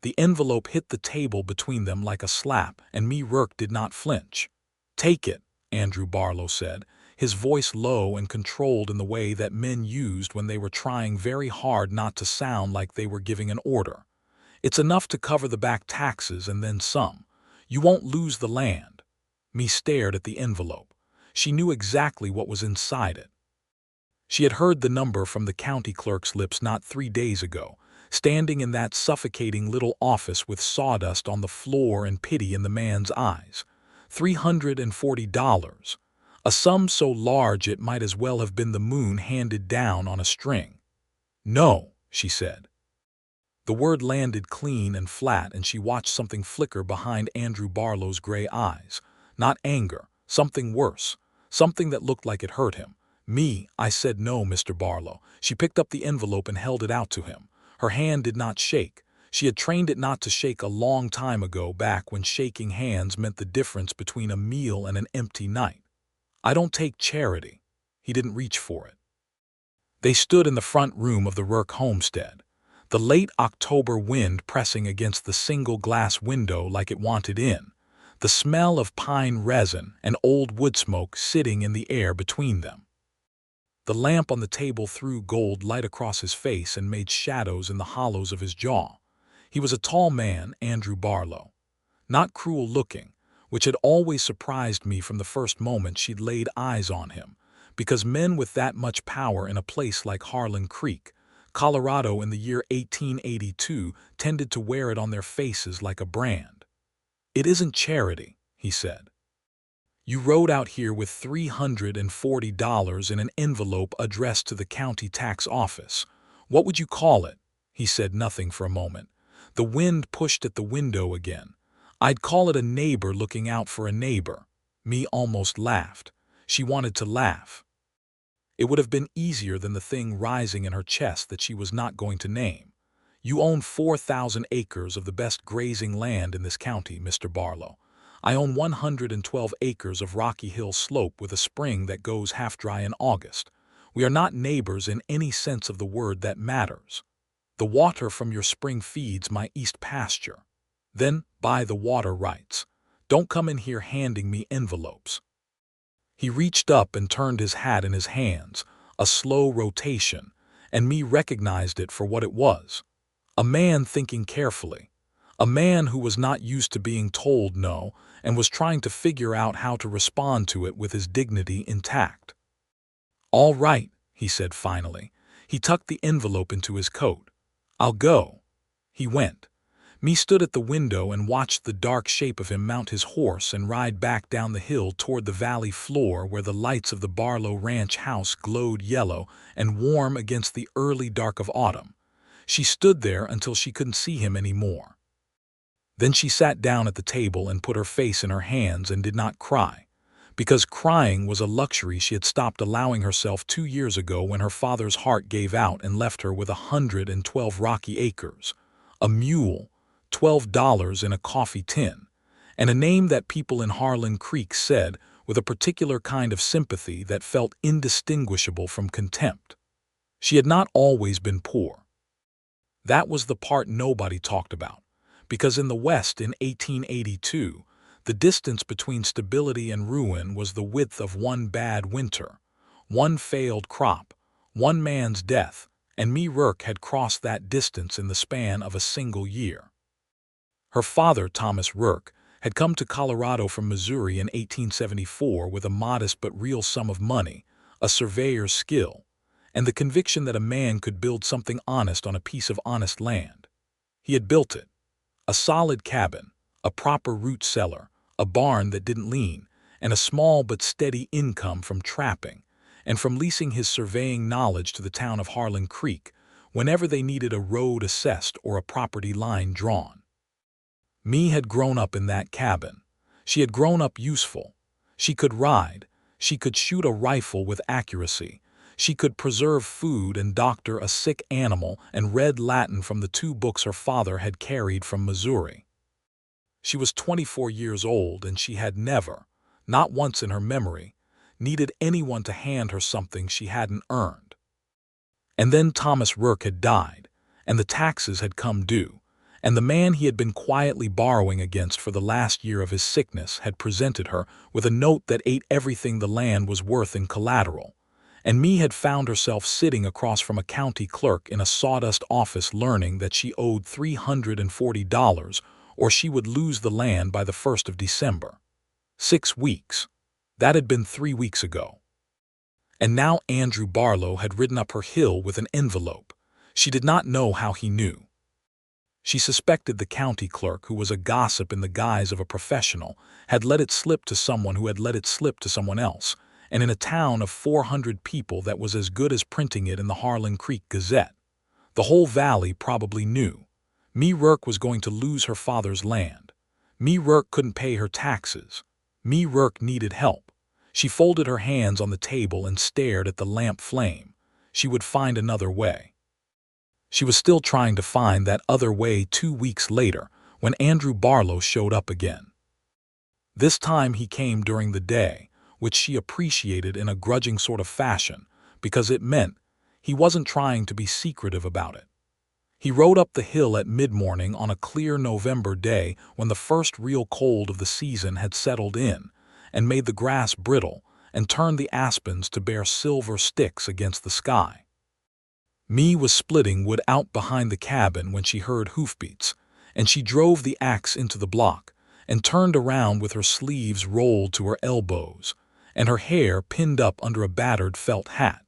The envelope hit the table between them like a slap, and Mae Rourke did not flinch. "Take it," Andrew Barlow said, his voice low and controlled in the way that men used when they were trying very hard not to sound like they were giving an order. "It's enough to cover the back taxes and then some. You won't lose the land." Mae stared at the envelope. She knew exactly what was inside it. She had heard the number from the county clerk's lips not 3 days ago, standing in that suffocating little office with sawdust on the floor and pity in the man's eyes. $340. A sum so large it might as well have been the moon handed down on a string. "No," she said. The word landed clean and flat, and she watched something flicker behind Andrew Barlow's gray eyes. Not anger, something worse, something that looked like it hurt him. I said no, Mr. Barlow." She picked up the envelope and held it out to him. Her hand did not shake. She had trained it not to shake a long time ago, back when shaking hands meant the difference between a meal and an empty night. "I don't take charity." He didn't reach for it. They stood in the front room of the Rourke homestead, the late October wind pressing against the single glass window like it wanted in, the smell of pine resin and old wood smoke sitting in the air between them. The lamp on the table threw gold light across his face and made shadows in the hollows of his jaw. He was a tall man, Andrew Barlow. Not cruel-looking, which had always surprised me from the first moment she'd laid eyes on him, because men with that much power in a place like Harlan Creek, Colorado in the year 1882, tended to wear it on their faces like a brand. "It isn't charity," he said. "You rode out here with $340 in an envelope addressed to the county tax office. What would you call it?" He said nothing for a moment. The wind pushed at the window again. "I'd call it a neighbor looking out for a neighbor." Mae almost laughed. She wanted to laugh. It would have been easier than the thing rising in her chest that she was not going to name. "You own 4,000 acres of the best grazing land in this county, Mr. Barlow. I own 112 acres of rocky hill slope with a spring that goes half dry in August. We are not neighbors in any sense of the word that matters. The water from your spring feeds my east pasture. Then buy the water rights. Don't come in here handing me envelopes." He reached up and turned his hat in his hands, a slow rotation, and Mae recognized it for what it was. A man thinking carefully. A man who was not used to being told no and was trying to figure out how to respond to it with his dignity intact. "All right," he said finally. He tucked the envelope into his coat. "I'll go." He went. Mae stood at the window and watched the dark shape of him mount his horse and ride back down the hill toward the valley floor where the lights of the Barlow ranch house glowed yellow and warm against the early dark of autumn. She stood there until she couldn't see him anymore. Then she sat down at the table and put her face in her hands and did not cry, because crying was a luxury she had stopped allowing herself 2 years ago when her father's heart gave out and left her with 112 rocky acres, a mule, $12 in a coffee tin, and a name that people in Harlan Creek said with a particular kind of sympathy that felt indistinguishable from contempt. She had not always been poor. That was the part nobody talked about, because in the West in 1882, the distance between stability and ruin was the width of one bad winter, one failed crop, one man's death, and Mae Rourke had crossed that distance in the span of a single year. Her father, Thomas Rourke, had come to Colorado from Missouri in 1874 with a modest but real sum of money, a surveyor's skill, and the conviction that a man could build something honest on a piece of honest land. He had built it. A solid cabin, a proper root cellar, a barn that didn't lean, and a small but steady income from trapping and from leasing his surveying knowledge to the town of Harlan Creek whenever they needed a road assessed or a property line drawn. Mae had grown up in that cabin. She had grown up useful. She could ride. She could shoot a rifle with accuracy. She could preserve food and doctor a sick animal and read Latin from the 2 books her father had carried from Missouri. She was 24 years old, and she had never, not once in her memory, needed anyone to hand her something she hadn't earned. And then Thomas Rourke had died, and the taxes had come due, and the man he had been quietly borrowing against for the last year of his sickness had presented her with a note that ate everything the land was worth in collateral. And Mae had found herself sitting across from a county clerk in a sawdust office learning that she owed $340 or she would lose the land by the 1st of December. 6 weeks. That had been 3 weeks ago. And now Andrew Barlow had ridden up her hill with an envelope. She did not know how he knew. She suspected the county clerk, who was a gossip in the guise of a professional, had let it slip to someone who had let it slip to someone else, and in a town of 400 people that was as good as printing it in the Harlan Creek Gazette. The whole valley probably knew. Mae Rourke was going to lose her father's land. Mae Rourke couldn't pay her taxes. Mae Rourke needed help. She folded her hands on the table and stared at the lamp flame. She would find another way. She was still trying to find that other way 2 weeks later when Andrew Barlow showed up again. This time he came during the day, which she appreciated in a grudging sort of fashion, because it meant he wasn't trying to be secretive about it. He rode up the hill at mid-morning on a clear November day when the first real cold of the season had settled in and made the grass brittle and turned the aspens to bare silver sticks against the sky. Mae was splitting wood out behind the cabin when she heard hoofbeats, and she drove the axe into the block and turned around with her sleeves rolled to her elbows and her hair pinned up under a battered felt hat.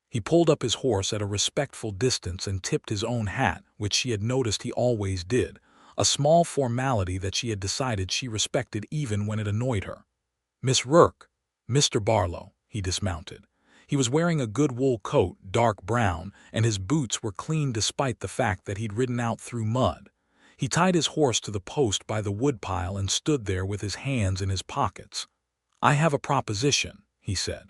He pulled up his horse at a respectful distance and tipped his own hat, which she had noticed he always did, a small formality that she had decided she respected even when it annoyed her. "Miss Rourke." "Mr. Barlow." He dismounted. He was wearing a good wool coat, dark brown, and his boots were clean despite the fact that he'd ridden out through mud. He tied his horse to the post by the woodpile and stood there with his hands in his pockets. "I have a proposition," he said.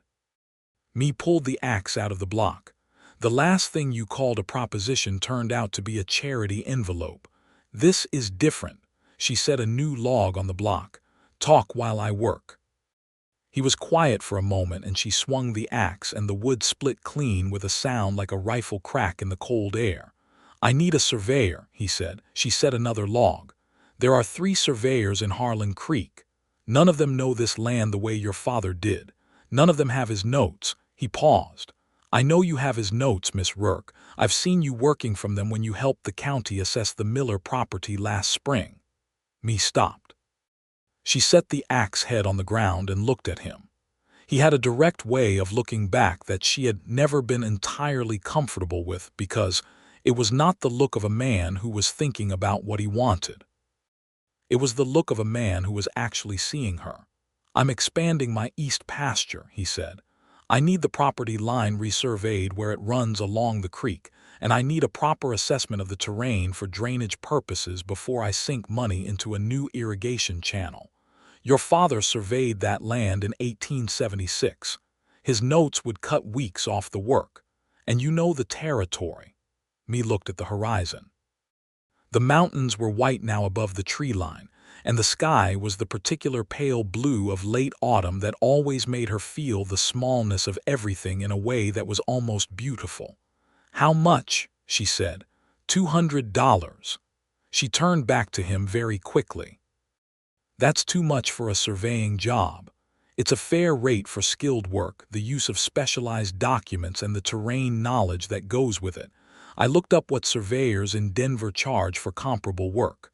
Mae pulled the axe out of the block. "The last thing you called a proposition turned out to be a charity envelope. This is different," she set a new log on the block. "Talk while I work." He was quiet for a moment and she swung the axe and the wood split clean with a sound like a rifle crack in the cold air. "I need a surveyor," he said. She set another log. "There are 3 surveyors in Harlan Creek. None of them know this land the way your father did. None of them have his notes." He paused. "I know you have his notes, Miss Rourke. I've seen you working from them when you helped the county assess the Miller property last spring." Mae stopped. She set the axe head on the ground and looked at him. He had a direct way of looking back that she had never been entirely comfortable with because it was not the look of a man who was thinking about what he wanted. It was the look of a man who was actually seeing her. "I'm expanding my east pasture," he said. "I need the property line resurveyed where it runs along the creek, and I need a proper assessment of the terrain for drainage purposes before I sink money into a new irrigation channel. Your father surveyed that land in 1876. His notes would cut weeks off the work. And you know the territory." Mae looked at the horizon. The mountains were white now above the tree line, and the sky was the particular pale blue of late autumn that always made her feel the smallness of everything in a way that was almost beautiful. "How much?" she said. $200. She turned back to him very quickly. "That's too much for a surveying job. It's a fair rate for skilled work, the use of specialized documents and the terrain knowledge that goes with it. I looked up what surveyors in Denver charge for comparable work.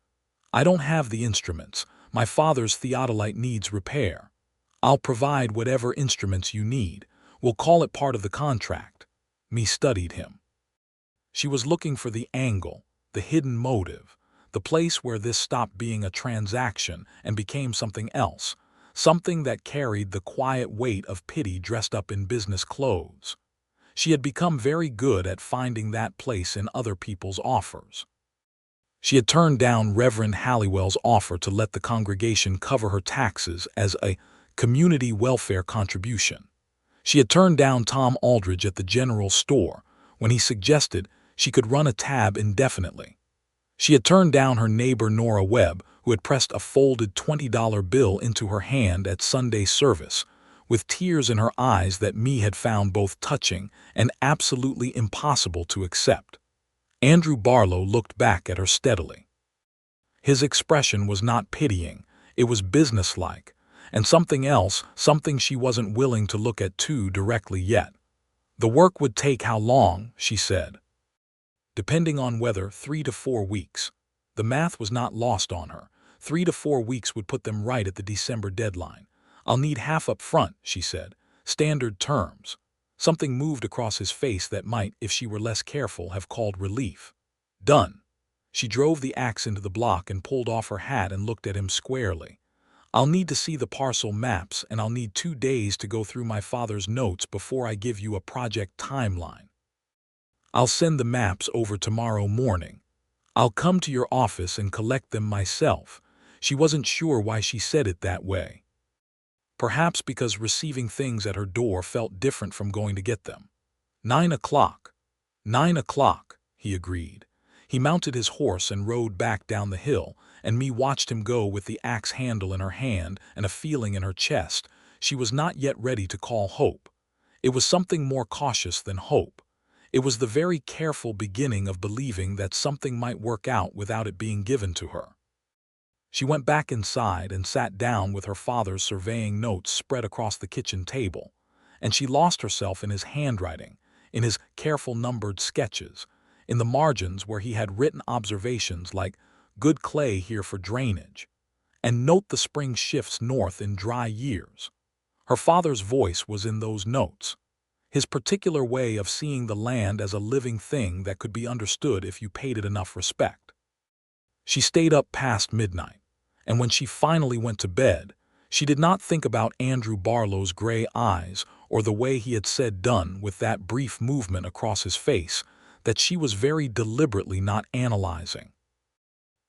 I don't have the instruments. My father's theodolite needs repair. I'll provide whatever instruments you need. We'll call it part of the contract." Mae studied him. She was looking for the angle, the hidden motive, the place where this stopped being a transaction and became something else, something that carried the quiet weight of pity dressed up in business clothes. She had become very good at finding that place in other people's offers. She had turned down Reverend Halliwell's offer to let the congregation cover her taxes as a community welfare contribution. She had turned down Tom Aldridge at the general store when he suggested she could run a tab indefinitely. She had turned down her neighbor Nora Webb, who had pressed a folded $20 bill into her hand at Sunday service, with tears in her eyes that Mae had found both touching and absolutely impossible to accept. Andrew Barlow looked back at her steadily. His expression was not pitying, it was businesslike, and something else, something she wasn't willing to look at too directly yet. The work would take how long, she said. Depending on weather, 3 to 4 weeks. The math was not lost on her. 3 to 4 weeks would put them right at the December deadline. I'll need half up front, she said. Standard terms. Something moved across his face that might, if she were less careful, have called relief. Done. She drove the axe into the block and pulled off her hat and looked at him squarely. I'll need to see the parcel maps, and I'll need 2 days to go through my father's notes before I give you a project timeline. I'll send the maps over tomorrow morning. I'll come to your office and collect them myself. She wasn't sure why she said it that way. Perhaps because receiving things at her door felt different from going to get them. 9 o'clock. 9 o'clock, he agreed. He mounted his horse and rode back down the hill, and Mae watched him go with the axe handle in her hand and a feeling in her chest she was not yet ready to call hope. It was something more cautious than hope. It was the very careful beginning of believing that something might work out without it being given to her. She went back inside and sat down with her father's surveying notes spread across the kitchen table, and she lost herself in his handwriting, in his careful numbered sketches, in the margins where he had written observations like, "Good clay here for drainage," and "Note the spring shifts north in dry years." Her father's voice was in those notes. His particular way of seeing the land as a living thing that could be understood if you paid it enough respect. She stayed up past midnight, and when she finally went to bed, she did not think about Andrew Barlow's gray eyes or the way he had said done with that brief movement across his face that she was very deliberately not analyzing.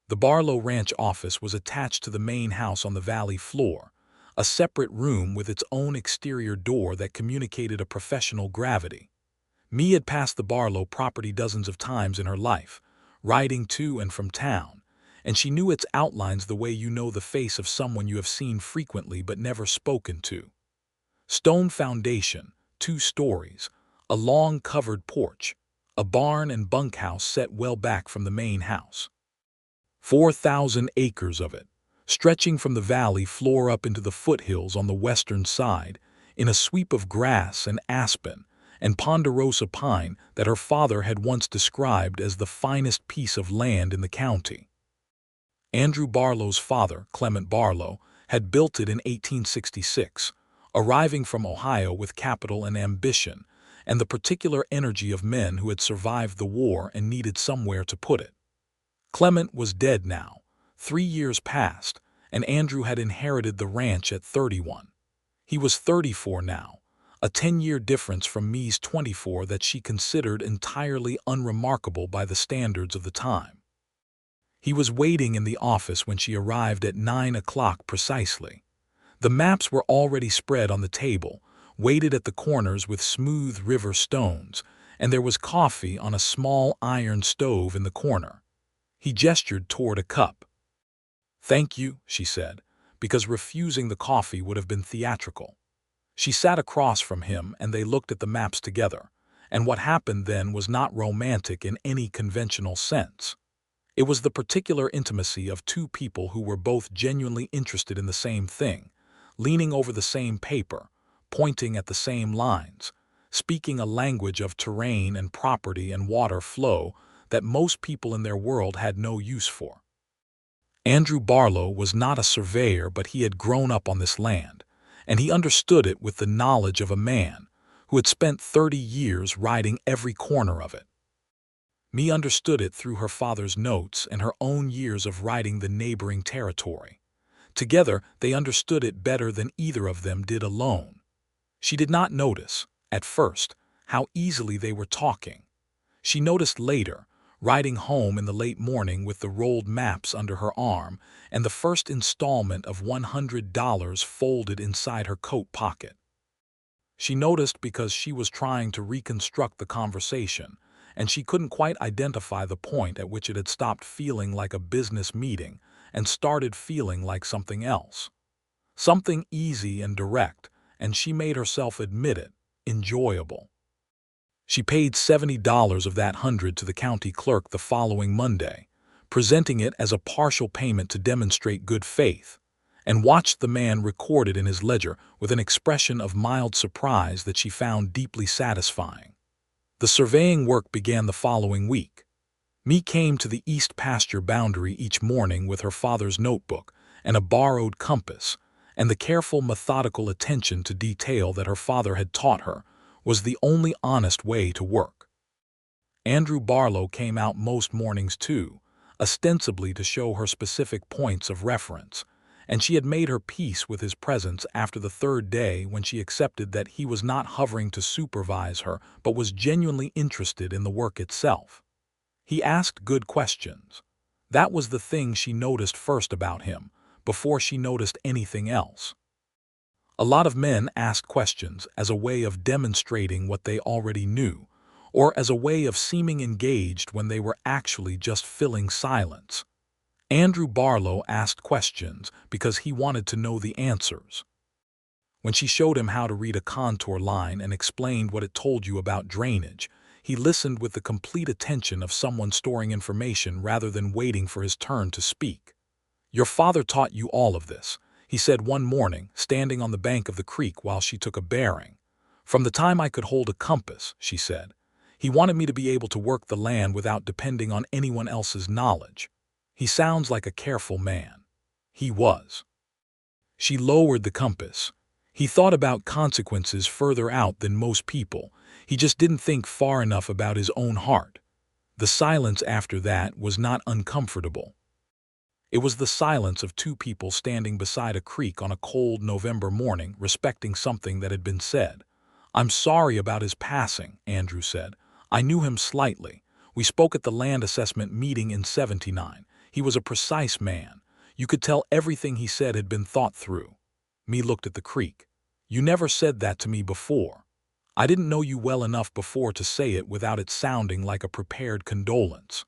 The Barlow Ranch office was attached to the main house on the valley floor, a separate room with its own exterior door that communicated a professional gravity. Mae had passed the Barlow property dozens of times in her life, riding to and from town, and she knew its outlines the way you know the face of someone you have seen frequently but never spoken to. Stone foundation, 2 stories, a long covered porch, a barn and bunkhouse set well back from the main house. 4,000 acres of it, stretching from the valley floor up into the foothills on the western side, in a sweep of grass and aspen and ponderosa pine that her father had once described as the finest piece of land in the county. Andrew Barlow's father, Clement Barlow, had built it in 1866, arriving from Ohio with capital and ambition, and the particular energy of men who had survived the war and needed somewhere to put it. Clement was dead now. 3 years passed, and Andrew had inherited the ranch at 31. He was 34 now, a 10-year difference from Mae's 24 that she considered entirely unremarkable by the standards of the time. He was waiting in the office when she arrived at 9 o'clock precisely. The maps were already spread on the table, weighted at the corners with smooth river stones, and there was coffee on a small iron stove in the corner. He gestured toward a cup. "Thank you," she said, because refusing the coffee would have been theatrical. She sat across from him and they looked at the maps together, and what happened then was not romantic in any conventional sense. It was the particular intimacy of 2 people who were both genuinely interested in the same thing, leaning over the same paper, pointing at the same lines, speaking a language of terrain and property and water flow that most people in their world had no use for. Andrew Barlow was not a surveyor, but he had grown up on this land, and he understood it with the knowledge of a man who had spent 30 years riding every corner of it. Mae understood it through her father's notes and her own years of riding the neighboring territory. Together, they understood it better than either of them did alone. She did not notice, at first, how easily they were talking. She noticed later, riding home in the late morning with the rolled maps under her arm and the first installment of $100 folded inside her coat pocket. She noticed because she was trying to reconstruct the conversation, and she couldn't quite identify the point at which it had stopped feeling like a business meeting and started feeling like something else. Something easy and direct, and she made herself admit it, enjoyable. She paid $70 of that 100 to the county clerk the following Monday, presenting it as a partial payment to demonstrate good faith, and watched the man record it in his ledger with an expression of mild surprise that she found deeply satisfying. The surveying work began the following week. Mae came to the east pasture boundary each morning with her father's notebook and a borrowed compass, and the careful, methodical attention to detail that her father had taught her was the only honest way to work. Andrew Barlow came out most mornings too, ostensibly to show her specific points of reference, and she had made her peace with his presence after the third day when she accepted that he was not hovering to supervise her but was genuinely interested in the work itself. He asked good questions. That was the thing she noticed first about him, before she noticed anything else. A lot of men asked questions as a way of demonstrating what they already knew, or as a way of seeming engaged when they were actually just filling silence. Andrew Barlow asked questions because he wanted to know the answers. When she showed him how to read a contour line and explained what it told you about drainage, he listened with the complete attention of someone storing information rather than waiting for his turn to speak. "Your father taught you all of this," he said one morning, standing on the bank of the creek while she took a bearing. "From the time I could hold a compass," she said. "He wanted me to be able to work the land without depending on anyone else's knowledge. He sounds like a careful man." He was. She lowered the compass. He thought about consequences further out than most people. He just didn't think far enough about his own heart. The silence after that was not uncomfortable. It was the silence of two people standing beside a creek on a cold November morning, respecting something that had been said. "I'm sorry about his passing," Andrew said. "I knew him slightly. We spoke at the land assessment meeting in '79. He was a precise man. You could tell everything he said had been thought through." Mae looked at the creek. "You never said that to me before. I didn't know you well enough before to say it without it sounding like a prepared condolence."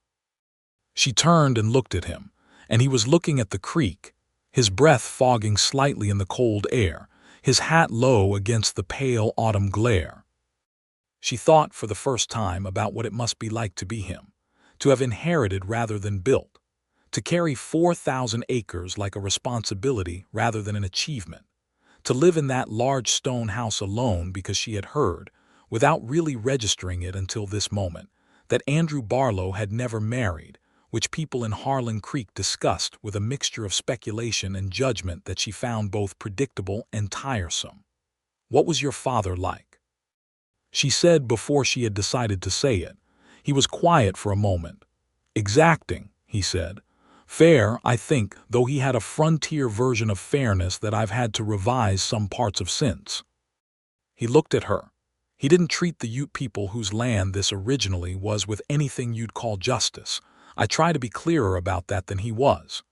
She turned and looked at him, and he was looking at the creek, his breath fogging slightly in the cold air, his hat low against the pale autumn glare. She thought for the first time about what it must be like to be him, to have inherited rather than built, to carry 4,000 acres like a responsibility rather than an achievement, to live in that large stone house alone because she had heard, without really registering it until this moment, that Andrew Barlow had never married, which people in Harlan Creek discussed with a mixture of speculation and judgment that she found both predictable and tiresome. "What was your father like?" she said before she had decided to say it. He was quiet for a moment. "Exacting," he said. "Fair, I think, though he had a frontier version of fairness that I've had to revise some parts of since." He looked at her. He didn't treat the Ute people whose land this originally was with anything you'd call justice. I try to be clearer about that than he was.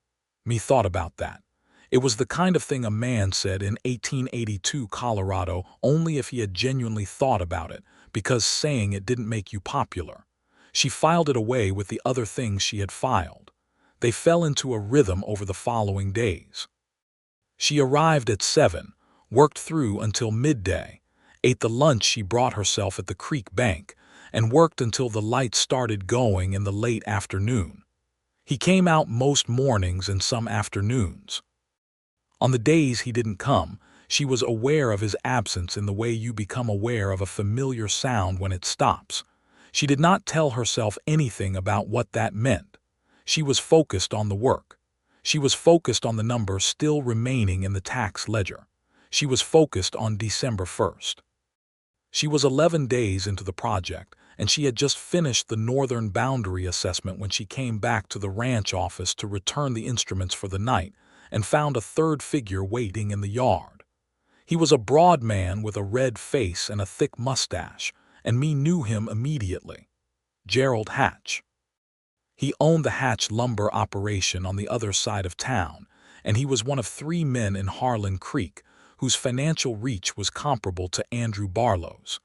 Mae thought about that. It was the kind of thing a man said in 1882 Colorado only if he had genuinely thought about it, because saying it didn't make you popular. She filed it away with the other things she had filed. They fell into a rhythm over the following days. She arrived at 7, worked through until midday, ate the lunch she brought herself at the creek bank, and worked until the lights started going in the late afternoon. He came out most mornings and some afternoons. On the days he didn't come, she was aware of his absence in the way you become aware of a familiar sound when it stops. She did not tell herself anything about what that meant. She was focused on the work. She was focused on the number still remaining in the tax ledger. She was focused on December 1st. She was 11 days into the project, and she had just finished the northern boundary assessment when she came back to the ranch office to return the instruments for the night and found a third figure waiting in the yard. He was a broad man with a red face and a thick mustache, and Mae knew him immediately. Gerald Hatch. He owned the Hatch lumber operation on the other side of town, and he was one of 3 men in Harlan Creek whose financial reach was comparable to Andrew Barlow's.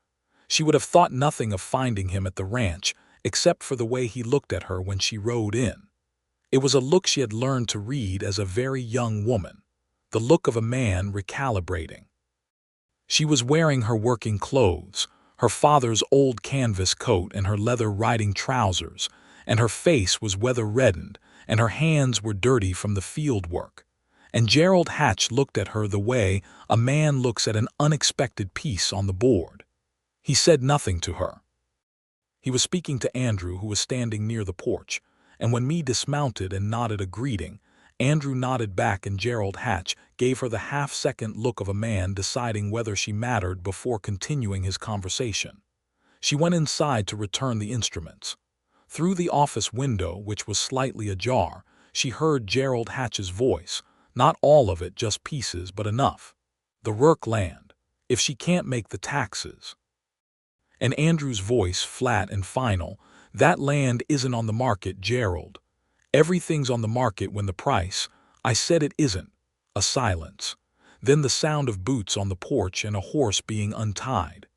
She would have thought nothing of finding him at the ranch except for the way he looked at her when she rode in. It was a look she had learned to read as a very young woman, the look of a man recalibrating. She was wearing her working clothes, her father's old canvas coat and her leather riding trousers, and her face was weather-reddened, and her hands were dirty from the field work. And Gerald Hatch looked at her the way a man looks at an unexpected piece on the board. He said nothing to her. He was speaking to Andrew, who was standing near the porch, and when Mae dismounted and nodded a greeting, Andrew nodded back and Gerald Hatch gave her the half-second look of a man deciding whether she mattered before continuing his conversation. She went inside to return the instruments. Through the office window, which was slightly ajar, she heard Gerald Hatch's voice, not all of it, just pieces, but enough. "The Rourke land. If she can't make the taxes." And Andrew's voice, flat and final, "That land isn't on the market, Gerald. Everything's on the market when the price—" "I said it isn't." A silence. Then the sound of boots on the porch and a horse being untied.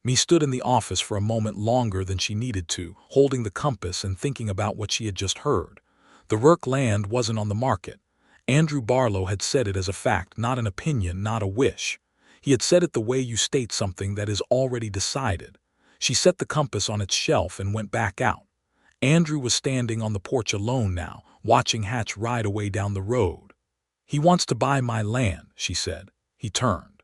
Mae stood in the office for a moment longer than she needed to, holding the compass and thinking about what she had just heard. The Rourke land wasn't on the market. Andrew Barlow had said it as a fact, not an opinion, not a wish. He had said it the way you state something that is already decided. She set the compass on its shelf and went back out. Andrew was standing on the porch alone now, watching Hatch ride away down the road. "He wants to buy my land," she said. He turned.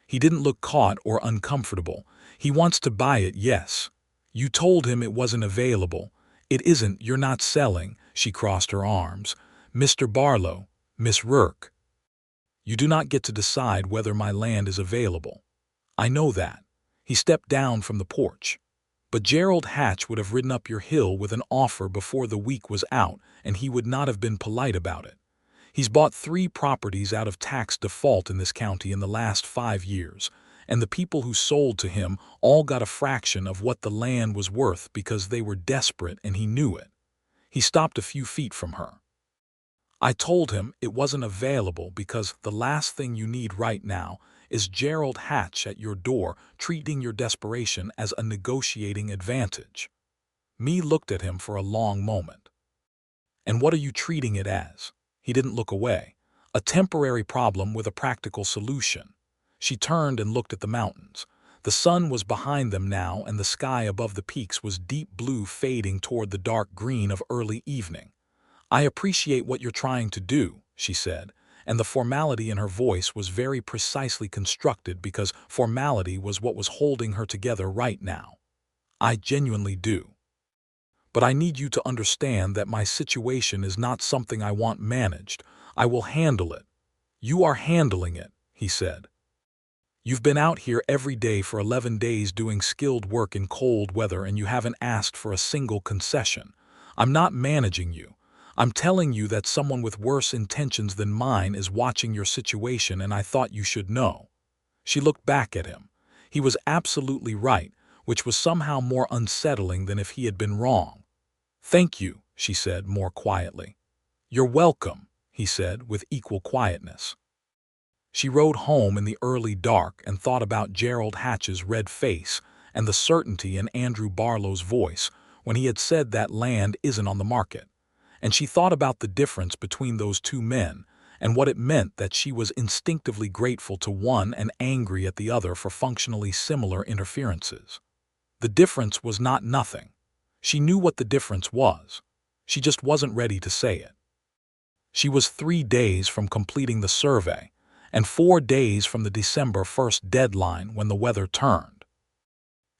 He didn't look caught or uncomfortable. "He wants to buy it, yes. You told him it wasn't available." "It isn't, you're not selling." She crossed her arms. "Mr. Barlow, Miss Rourke. You do not get to decide whether my land is available. I know that." He stepped down from the porch. "But Gerald Hatch would have ridden up your hill with an offer before the week was out, and he would not have been polite about it. He's bought 3 properties out of tax default in this county in the last 5 years, and the people who sold to him all got a fraction of what the land was worth because they were desperate and he knew it." He stopped a few feet from her. "I told him it wasn't available because the last thing you need right now is Gerald Hatch at your door treating your desperation as a negotiating advantage." Mae looked at him for a long moment. "And what are you treating it as?" He didn't look away. "A temporary problem with a practical solution." She turned and looked at the mountains. The sun was behind them now, and the sky above the peaks was deep blue fading toward the dark green of early evening. "I appreciate what you're trying to do," she said, and the formality in her voice was very precisely constructed because formality was what was holding her together right now. "I genuinely do. But I need you to understand that my situation is not something I want managed. I will handle it." "You are handling it," he said. "You've been out here every day for 11 days doing skilled work in cold weather and you haven't asked for a single concession. I'm not managing you. I'm telling you that someone with worse intentions than mine is watching your situation, and I thought you should know." She looked back at him. He was absolutely right, which was somehow more unsettling than if he had been wrong. "Thank you," she said more quietly. "You're welcome," he said with equal quietness. She rode home in the early dark and thought about Gerald Hatch's red face and the certainty in Andrew Barlow's voice when he had said that land isn't on the market. And she thought about the difference between those 2 men and what it meant that she was instinctively grateful to one and angry at the other for functionally similar interferences. The difference was not nothing. She knew what the difference was. She just wasn't ready to say it. She was 3 days from completing the survey and 4 days from the December 1st deadline when the weather turned.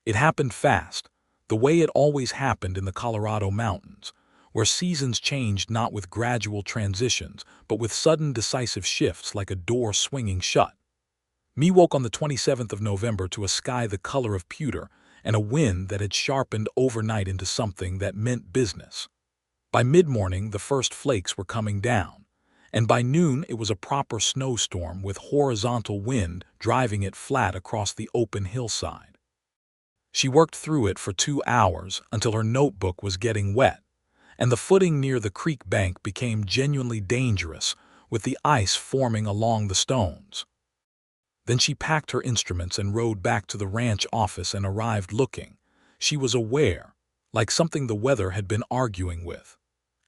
It happened fast, the way it always happened in the Colorado mountains, where seasons changed not with gradual transitions, but with sudden decisive shifts like a door swinging shut. Mae woke on the 27th of November to a sky the color of pewter and a wind that had sharpened overnight into something that meant business. By mid-morning, the first flakes were coming down, and by noon it was a proper snowstorm with horizontal wind driving it flat across the open hillside. She worked through it for 2 hours until her notebook was getting wet, and the footing near the creek bank became genuinely dangerous, with the ice forming along the stones. Then she packed her instruments and rode back to the ranch office and arrived looking, she was aware, like something the weather had been arguing with.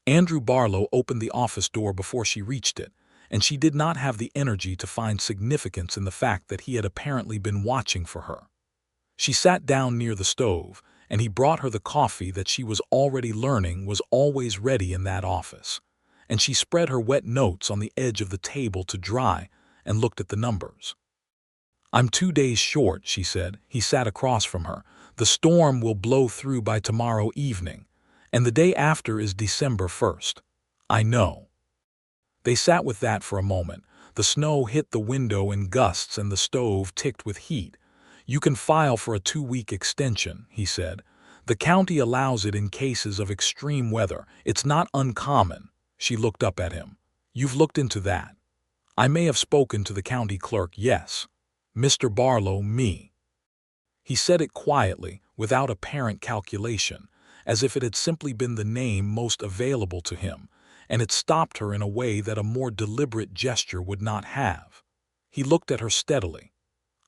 Andrew Barlow opened the office door before she reached it, and she did not have the energy to find significance in the fact that he had apparently been watching for her. She sat down near the stove, and he brought her the coffee that she was already learning was always ready in that office. And she spread her wet notes on the edge of the table to dry and looked at the numbers. "I'm 2 days short," she said. He sat across from her. "The storm will blow through by tomorrow evening, and the day after is December 1st. I know." They sat with that for a moment. The snow hit the window in gusts and the stove ticked with heat. "You can file for a 2-week extension," he said. "The county allows it in cases of extreme weather. It's not uncommon." She looked up at him. "You've looked into that?" "I may have spoken to the county clerk, yes." "Mr. Barlow, me." He said it quietly, without apparent calculation, as if it had simply been the name most available to him, and it stopped her in a way that a more deliberate gesture would not have. He looked at her steadily.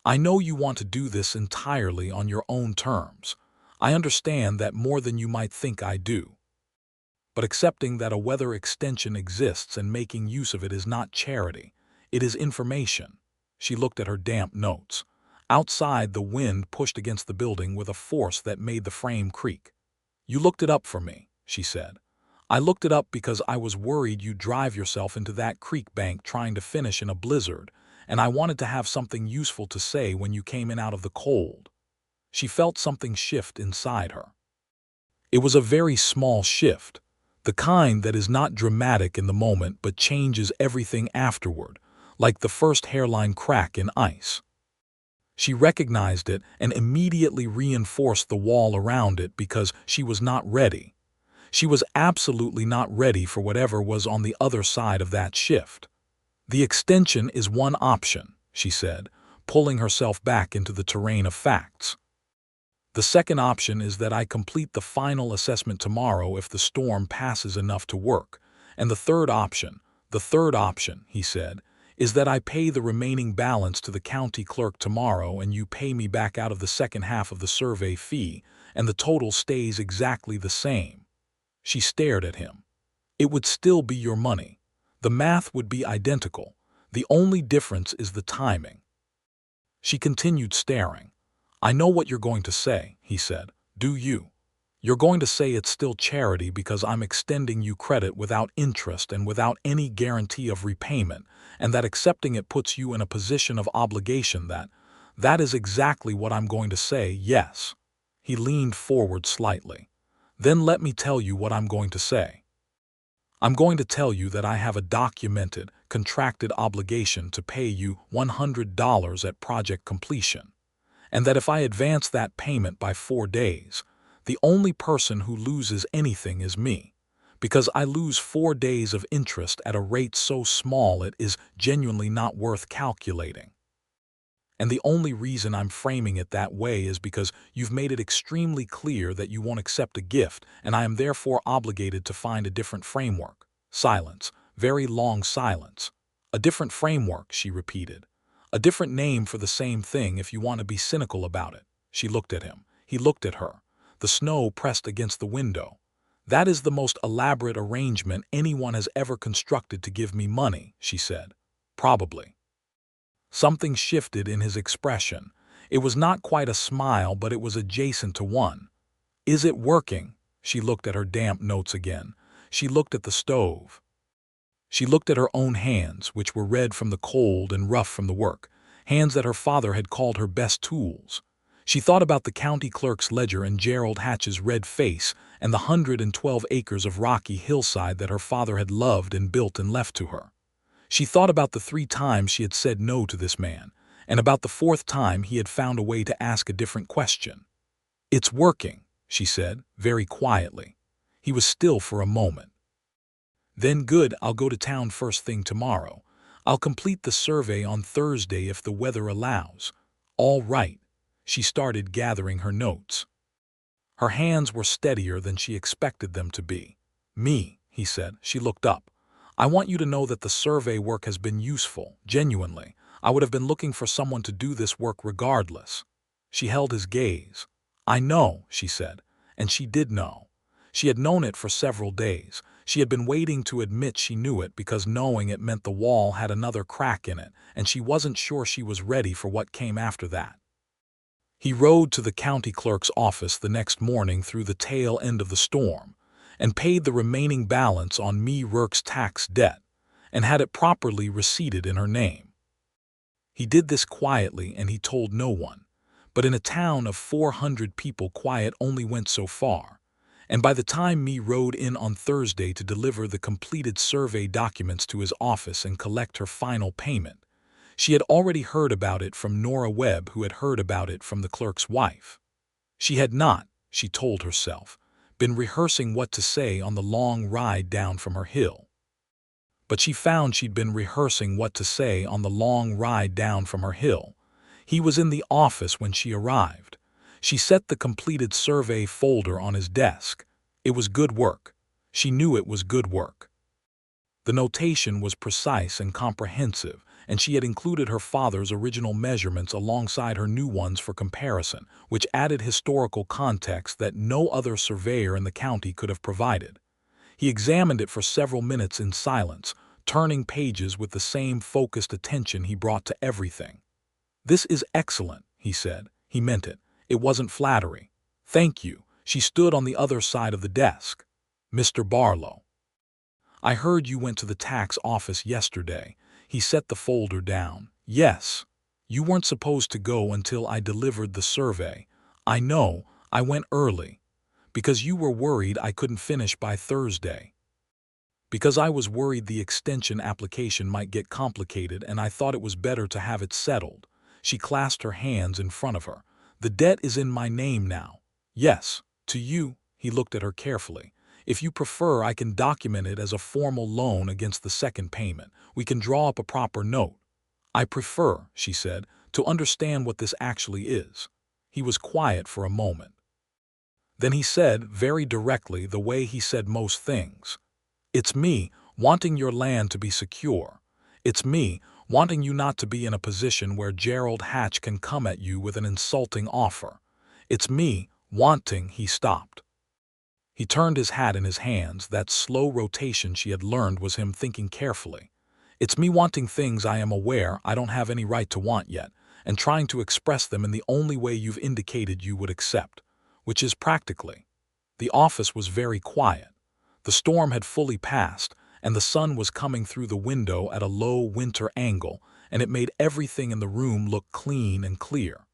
"I know you want to do this entirely on your own terms. I understand that more than you might think I do. But accepting that a weather extension exists and making use of it is not charity. It is information." She looked at her damp notes. Outside, the wind pushed against the building with a force that made the frame creak. "You looked it up for me," she said. "I looked it up because I was worried you'd drive yourself into that creek bank trying to finish in a blizzard, and I wanted to have something useful to say when you came in out of the cold." She felt something shift inside her. It was a very small shift, the kind that is not dramatic in the moment but changes everything afterward, like the first hairline crack in ice. She recognized it and immediately reinforced the wall around it because she was not ready. She was absolutely not ready for whatever was on the other side of that shift. "The extension is one option," she said, pulling herself back into the terrain of facts. "The second option is that I complete the final assessment tomorrow if the storm passes enough to work. And the third option, he said, is that I pay the remaining balance to the county clerk tomorrow and you pay me back out of the second half of the survey fee, and the total stays exactly the same." She stared at him. "It would still be your money. The math would be identical. The only difference is the timing." She continued staring. "I know what you're going to say," he said. "Do you? You're going to say it's still charity because I'm extending you credit without interest and without any guarantee of repayment, and that accepting it puts you in a position of obligation that is exactly what I'm going to say, yes." He leaned forward slightly. "Then let me tell you what I'm going to say. I'm going to tell you that I have a documented, contracted obligation to pay you $100 at project completion, and that if I advance that payment by 4 days, the only person who loses anything is me, because I lose 4 days of interest at a rate so small it is genuinely not worth calculating. And the only reason I'm framing it that way is because you've made it extremely clear that you won't accept a gift, and I am therefore obligated to find a different framework." Silence, very long silence. "A different framework," she repeated. "A different name for the same thing if you want to be cynical about it." She looked at him. He looked at her. The snow pressed against the window. "That is the most elaborate arrangement anyone has ever constructed to give me money," she said. "Probably." Something shifted in his expression. It was not quite a smile, but it was adjacent to one. "Is it working?" She looked at her damp notes again. She looked at the stove. She looked at her own hands, which were red from the cold and rough from the work, hands that her father had called her best tools. She thought about the county clerk's ledger and Gerald Hatch's red face and the 112 acres of rocky hillside that her father had loved and built and left to her. She thought about the 3 times she had said no to this man, and about the 4th time he had found a way to ask a different question. "It's working," she said, very quietly. He was still for a moment. "Then good, I'll go to town first thing tomorrow. I'll complete the survey on Thursday if the weather allows." "All right." She started gathering her notes. Her hands were steadier than she expected them to be. "Me," he said. She looked up. "I want you to know that the survey work has been useful, genuinely. I would have been looking for someone to do this work regardless." She held his gaze. "I know," she said, and she did know. She had known it for several days. She had been waiting to admit she knew it because knowing it meant the wall had another crack in it, and she wasn't sure she was ready for what came after that. He rode to the county clerk's office the next morning through the tail end of the storm and paid the remaining balance on Mae Rourke's tax debt and had it properly receipted in her name. He did this quietly and he told no one, but in a town of 400 people quiet only went so far, and by the time Mae rode in on Thursday to deliver the completed survey documents to his office and collect her final payment, she had already heard about it from Nora Webb, who had heard about it from the clerk's wife. She had not, she told herself, been rehearsing what to say on the long ride down from her hill. But she found she'd been rehearsing what to say on the long ride down from her hill. He was in the office when she arrived. She set the completed survey folder on his desk. It was good work. She knew it was good work. The notation was precise and comprehensive, and she had included her father's original measurements alongside her new ones for comparison, which added historical context that no other surveyor in the county could have provided. He examined it for several minutes in silence, turning pages with the same focused attention he brought to everything. "This is excellent," he said. He meant it. It wasn't flattery. "Thank you." She stood on the other side of the desk. "Mr. Barlow, I heard you went to the tax office yesterday." He set the folder down. "Yes. You weren't supposed to go until I delivered the survey. I know, I went early. Because you were worried I couldn't finish by Thursday. Because I was worried the extension application might get complicated and I thought it was better to have it settled." She clasped her hands in front of her. "The debt is in my name now." "Yes, to you." He looked at her carefully. "If you prefer, I can document it as a formal loan against the second payment. We can draw up a proper note." "I prefer," she said, "to understand what this actually is." He was quiet for a moment. Then he said, very directly, the way he said most things, "It's me wanting your land to be secure. It's me wanting you not to be in a position where Gerald Hatch can come at you with an insulting offer. It's me wanting—" He stopped. He turned his hat in his hands. That slow rotation she had learned was him thinking carefully. "It's me wanting things I am aware I don't have any right to want yet, and trying to express them in the only way you've indicated you would accept, which is practically." The office was very quiet. The storm had fully passed, and the sun was coming through the window at a low winter angle, and it made everything in the room look clean and clear.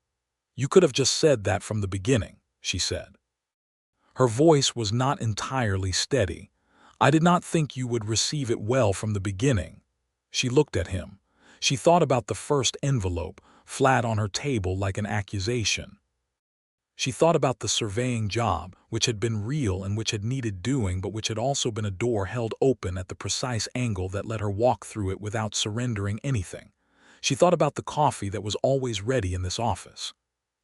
"You could have just said that from the beginning," she said. Her voice was not entirely steady. "I did not think you would receive it well from the beginning." She looked at him. She thought about the first envelope, flat on her table like an accusation. She thought about the surveying job, which had been real and which had needed doing, but which had also been a door held open at the precise angle that let her walk through it without surrendering anything. She thought about the coffee that was always ready in this office.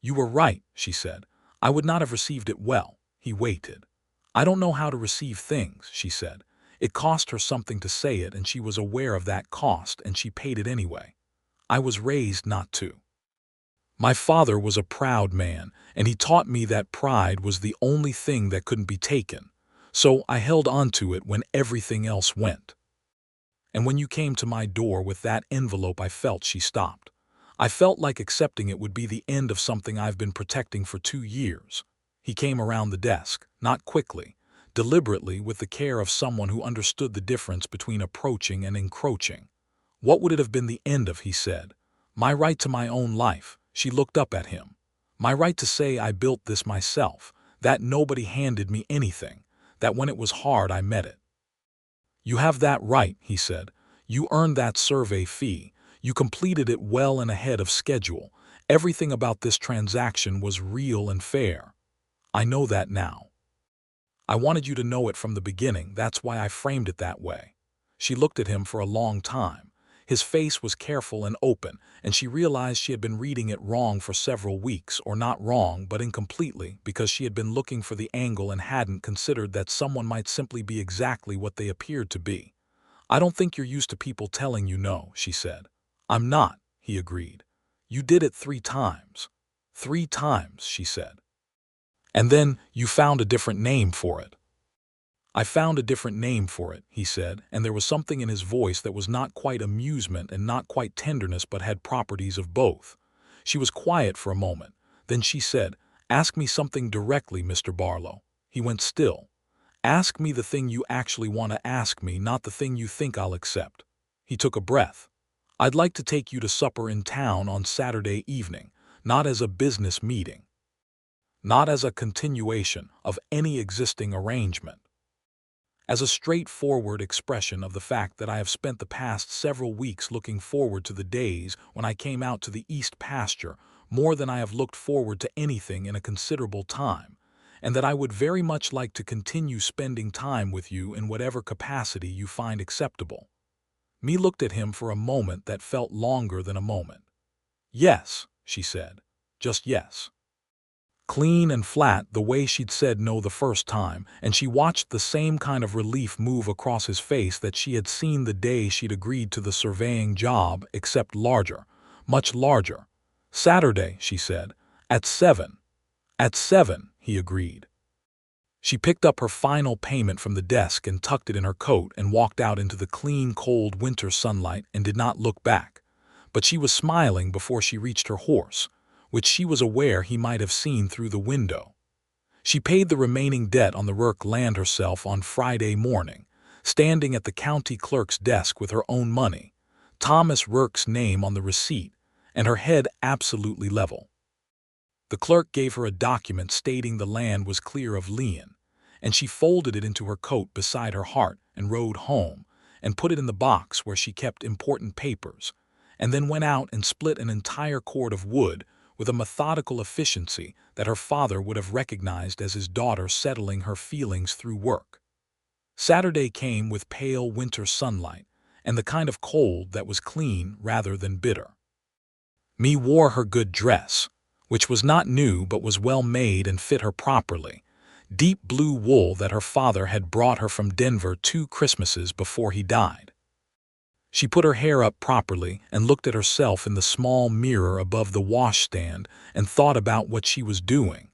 "You were right," she said. "I would not have received it well." He waited. "I don't know how to receive things," she said. It cost her something to say it, and she was aware of that cost, and she paid it anyway. "I was raised not to. My father was a proud man, and he taught me that pride was the only thing that couldn't be taken. So I held on to it when everything else went. And when you came to my door with that envelope, I felt—" She stopped. "I felt like accepting it would be the end of something I've been protecting for 2 years. He came around the desk, not quickly, deliberately, with the care of someone who understood the difference between approaching and encroaching. "What would it have been the end of?" he said. "My right to my own life." She looked up at him. "My right to say I built this myself, that nobody handed me anything, that when it was hard I met it." "You have that right," he said. "You earned that survey fee. You completed it well and ahead of schedule. Everything about this transaction was real and fair. I know that now. I wanted you to know it from the beginning. That's why I framed it that way." She looked at him for a long time. His face was careful and open, and she realized she had been reading it wrong for several weeks, or not wrong, but incompletely, because she had been looking for the angle and hadn't considered that someone might simply be exactly what they appeared to be. "I don't think you're used to people telling you no," she said. "I'm not," he agreed. "You did it 3 times. 3 times," she said. "And then you found a different name for it." "I found a different name for it," he said, and there was something in his voice that was not quite amusement and not quite tenderness, but had properties of both. She was quiet for a moment. Then she said, "Ask me something directly, Mr. Barlow." He went still. "Ask me the thing you actually want to ask me, not the thing you think I'll accept." He took a breath. "I'd like to take you to supper in town on Saturday evening, not as a business meeting, not as a continuation of any existing arrangement, as a straightforward expression of the fact that I have spent the past several weeks looking forward to the days when I came out to the east pasture more than I have looked forward to anything in a considerable time, and that I would very much like to continue spending time with you in whatever capacity you find acceptable." Me looked at him for a moment that felt longer than a moment. "Yes," she said. "Just yes." Clean and flat, the way she'd said no the first time, and she watched the same kind of relief move across his face that she had seen the day she'd agreed to the surveying job, except larger, much larger. "Saturday," she said. "At 7. At 7, he agreed. She picked up her final payment from the desk and tucked it in her coat and walked out into the clean, cold winter sunlight and did not look back. But she was smiling before she reached her horse, which she was aware he might have seen through the window. She paid the remaining debt on the Rourke land herself on Friday morning, standing at the county clerk's desk with her own money, Thomas Rourke's name on the receipt, and her head absolutely level. The clerk gave her a document stating the land was clear of lien, and she folded it into her coat beside her heart and rode home and put it in the box where she kept important papers, and then went out and split an entire cord of wood with a methodical efficiency that her father would have recognized as his daughter settling her feelings through work. Saturday came with pale winter sunlight and the kind of cold that was clean rather than bitter. Me wore her good dress, which was not new but was well made and fit her properly, deep blue wool that her father had brought her from Denver 2 Christmases before he died. She put her hair up properly and looked at herself in the small mirror above the washstand and thought about what she was doing.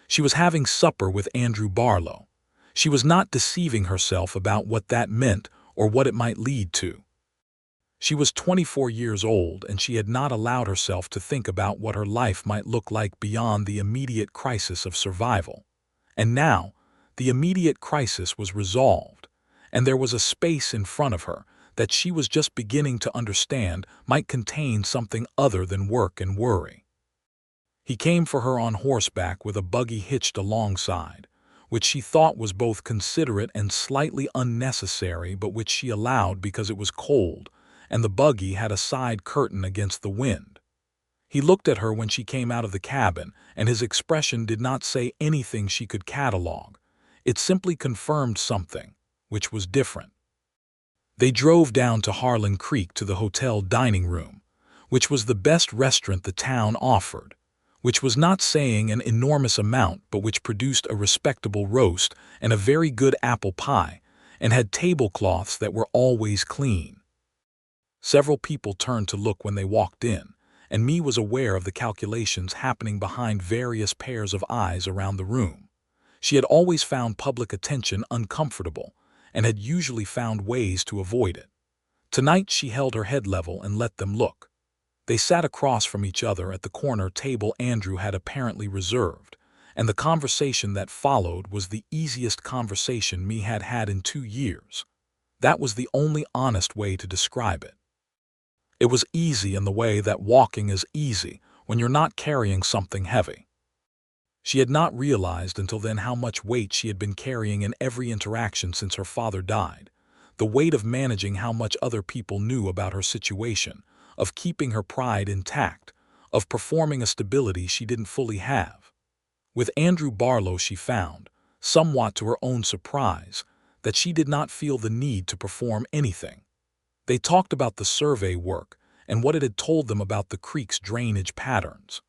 She was having supper with Andrew Barlow. She was not deceiving herself about what that meant or what it might lead to. She was 24 years old, and she had not allowed herself to think about what her life might look like beyond the immediate crisis of survival. And now, the immediate crisis was resolved, and there was a space in front of her that she was just beginning to understand might contain something other than work and worry. He came for her on horseback with a buggy hitched alongside, which she thought was both considerate and slightly unnecessary, but which she allowed because it was cold, and the buggy had a side curtain against the wind. He looked at her when she came out of the cabin, and his expression did not say anything she could catalog. It simply confirmed something, which was different. They drove down to Harlan Creek to the hotel dining room, which was the best restaurant the town offered, which was not saying an enormous amount but which produced a respectable roast and a very good apple pie, and had tablecloths that were always clean. Several people turned to look when they walked in, and me was aware of the calculations happening behind various pairs of eyes around the room. She had always found public attention uncomfortable, and had usually found ways to avoid it. Tonight she held her head level and let them look. They sat across from each other at the corner table Andrew had apparently reserved, and the conversation that followed was the easiest conversation me had had in 2 years. That was the only honest way to describe it. It was easy in the way that walking is easy when you're not carrying something heavy. She had not realized until then how much weight she had been carrying in every interaction since her father died, the weight of managing how much other people knew about her situation, of keeping her pride intact, of performing a stability she didn't fully have. With Andrew Barlow she found, somewhat to her own surprise, that she did not feel the need to perform anything. They talked about the survey work and what it had told them about the creek's drainage patterns.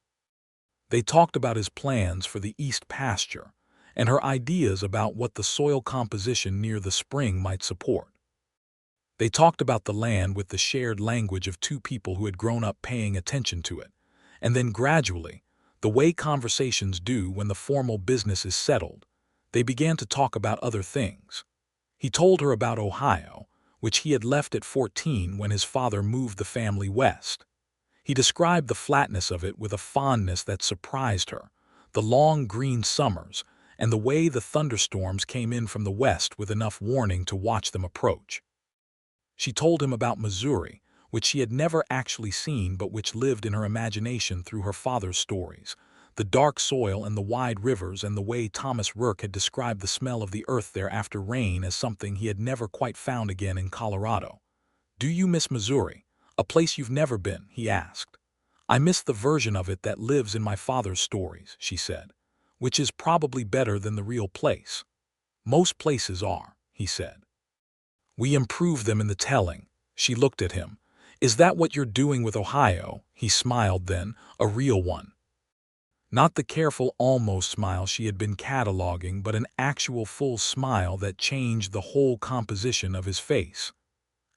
They talked about his plans for the east pasture and her ideas about what the soil composition near the spring might support. They talked about the land with the shared language of 2 people who had grown up paying attention to it, and then gradually, the way conversations do when the formal business is settled, they began to talk about other things. He told her about Ohio, which he had left at 14 when his father moved the family west. He described the flatness of it with a fondness that surprised her, the long green summers, and the way the thunderstorms came in from the west with enough warning to watch them approach. She told him about Missouri, which she had never actually seen but which lived in her imagination through her father's stories, the dark soil and the wide rivers, and the way Thomas Rourke had described the smell of the earth there after rain as something he had never quite found again in Colorado. "Do you miss Missouri? A place you've never been?" he asked. "I miss the version of it that lives in my father's stories," she said, "which is probably better than the real place." "Most places are," he said. "We improve them in the telling." She looked at him. "Is that what you're doing with Ohio?" He smiled then, a real one. Not the careful almost smile she had been cataloging, but an actual full smile that changed the whole composition of his face.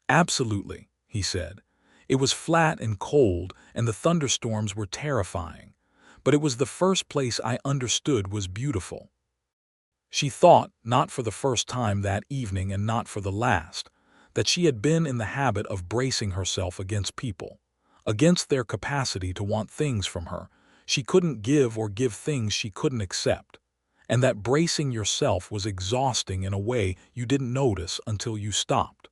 "Absolutely," he said. "It was flat and cold, and the thunderstorms were terrifying. But it was the first place I understood was beautiful." She thought, not for the first time that evening and not for the last, that she had been in the habit of bracing herself against people, against their capacity to want things from her she couldn't give or give things she couldn't accept, and that bracing yourself was exhausting in a way you didn't notice until you stopped.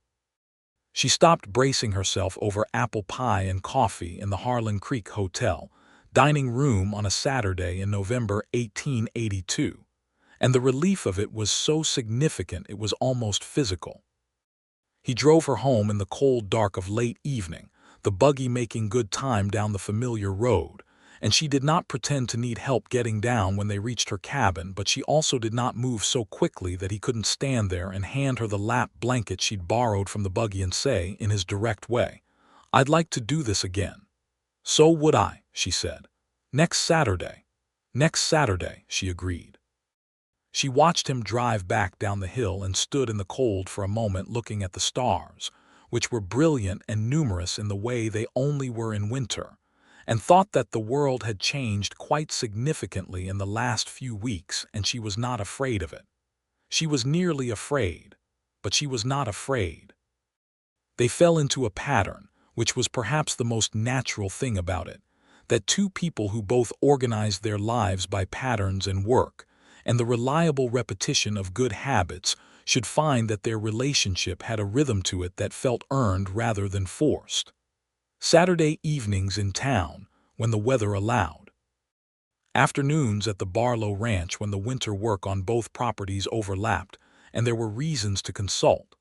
She stopped bracing herself over apple pie and coffee in the Harlan Creek Hotel, dining room on a Saturday in November 1882. And the relief of it was so significant it was almost physical. He drove her home in the cold dark of late evening, the buggy making good time down the familiar road, and she did not pretend to need help getting down when they reached her cabin, but she also did not move so quickly that he couldn't stand there and hand her the lap blanket she'd borrowed from the buggy and say, in his direct way, "I'd like to do this again." "So would I," she said. "Next Saturday." "Next Saturday," she agreed. She watched him drive back down the hill and stood in the cold for a moment looking at the stars, which were brilliant and numerous in the way they only were in winter, and thought that the world had changed quite significantly in the last few weeks, and she was not afraid of it. She was nearly afraid, but she was not afraid. They fell into a pattern, which was perhaps the most natural thing about it, that two people who both organized their lives by patterns and work, and the reliable repetition of good habits, should find that their relationship had a rhythm to it that felt earned rather than forced. Saturday evenings in town, when the weather allowed. Afternoons at the Barlow Ranch when the winter work on both properties overlapped, and there were reasons to consult.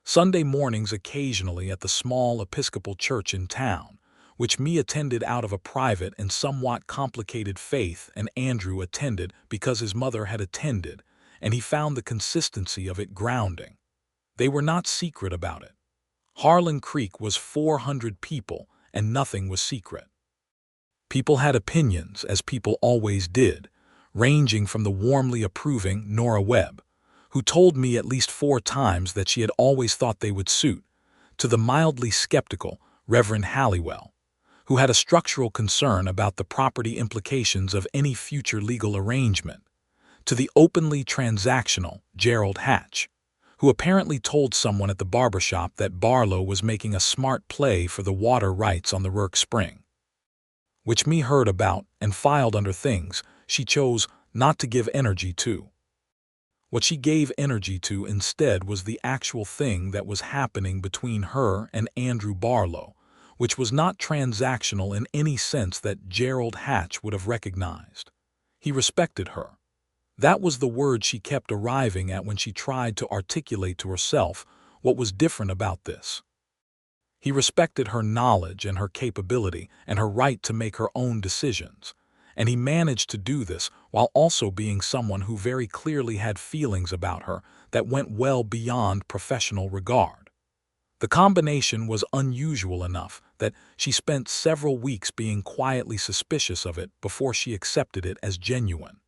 Sunday mornings occasionally at the small Episcopal church in town, which me attended out of a private and somewhat complicated faith, and Andrew attended because his mother had attended, and he found the consistency of it grounding. They were not secret about it. Harlan Creek was 400 people, and nothing was secret. People had opinions, as people always did, ranging from the warmly approving Nora Webb, who told me at least 4 times that she had always thought they would suit, to the mildly skeptical Reverend Halliwell, who had a structural concern about the property implications of any future legal arrangement, to the openly transactional Gerald Hatch, who apparently told someone at the barbershop that Barlow was making a smart play for the water rights on the Rourke Spring, which me heard about and filed under things she chose not to give energy to. What she gave energy to instead was the actual thing that was happening between her and Andrew Barlow, which was not transactional in any sense that Gerald Hatch would have recognized. He respected her. That was the word she kept arriving at when she tried to articulate to herself what was different about this. He respected her knowledge and her capability and her right to make her own decisions, and he managed to do this while also being someone who very clearly had feelings about her that went well beyond professional regard. The combination was unusual enough that she spent several weeks being quietly suspicious of it before she accepted it as genuine.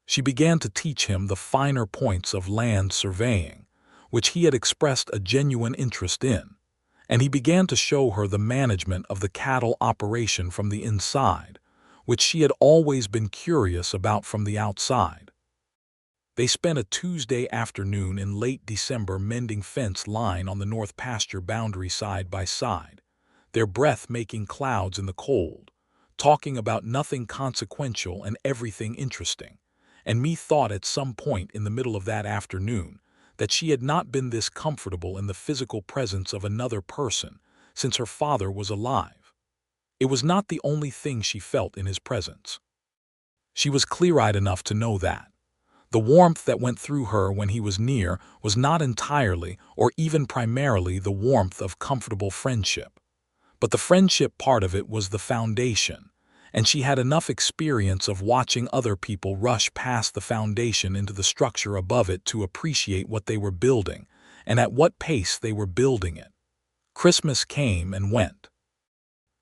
She began to teach him the finer points of land surveying, which he had expressed a genuine interest in, and he began to show her the management of the cattle operation from the inside, which she had always been curious about from the outside. They spent a Tuesday afternoon in late December mending fence line on the north pasture boundary side by side, their breath making clouds in the cold, talking about nothing consequential and everything interesting. And me thought at some point in the middle of that afternoon that she had not been this comfortable in the physical presence of another person since her father was alive. It was not the only thing she felt in his presence. She was clear-eyed enough to know that. The warmth that went through her when he was near was not entirely or even primarily the warmth of comfortable friendship. But the friendship part of it was the foundation, and she had enough experience of watching other people rush past the foundation into the structure above it to appreciate what they were building and at what pace they were building it. Christmas came and went.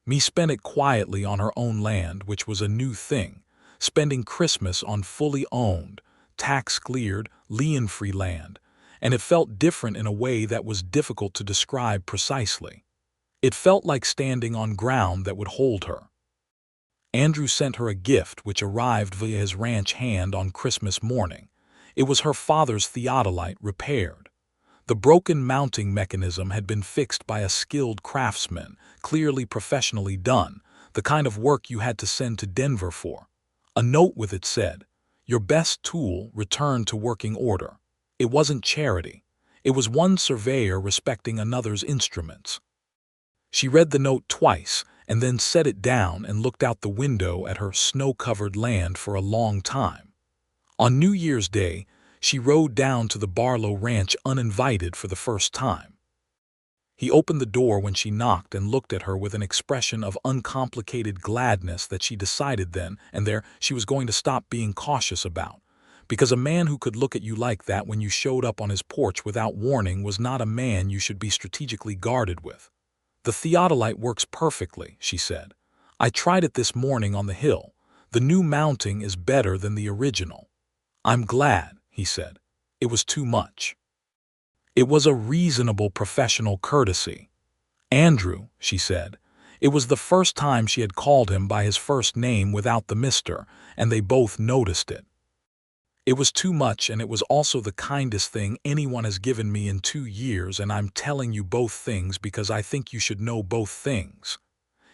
Me spent it quietly on her own land, which was a new thing, spending Christmas on fully owned, tax-cleared, lien-free land, and it felt different in a way that was difficult to describe precisely. It felt like standing on ground that would hold her. Andrew sent her a gift which arrived via his ranch hand on Christmas morning. It was her father's theodolite repaired. The broken mounting mechanism had been fixed by a skilled craftsman, clearly professionally done, the kind of work you had to send to Denver for. A note with it said, "Your best tool returned to working order." It wasn't charity. It was one surveyor respecting another's instruments. She read the note twice and then set it down and looked out the window at her snow-covered land for a long time. On New Year's Day, she rode down to the Barlow ranch uninvited for the first time. He opened the door when she knocked and looked at her with an expression of uncomplicated gladness that she decided then and there she was going to stop being cautious about, because a man who could look at you like that when you showed up on his porch without warning was not a man you should be strategically guarded with. "The theodolite works perfectly," she said. "I tried it this morning on the hill. The new mounting is better than the original." "I'm glad," he said. It was too much. It was a reasonable professional courtesy. "Andrew," she said. It was the first time she had called him by his first name without the mister, and they both noticed it. "It was too much, and it was also the kindest thing anyone has given me in 2 years, and I'm telling you both things because I think you should know both things."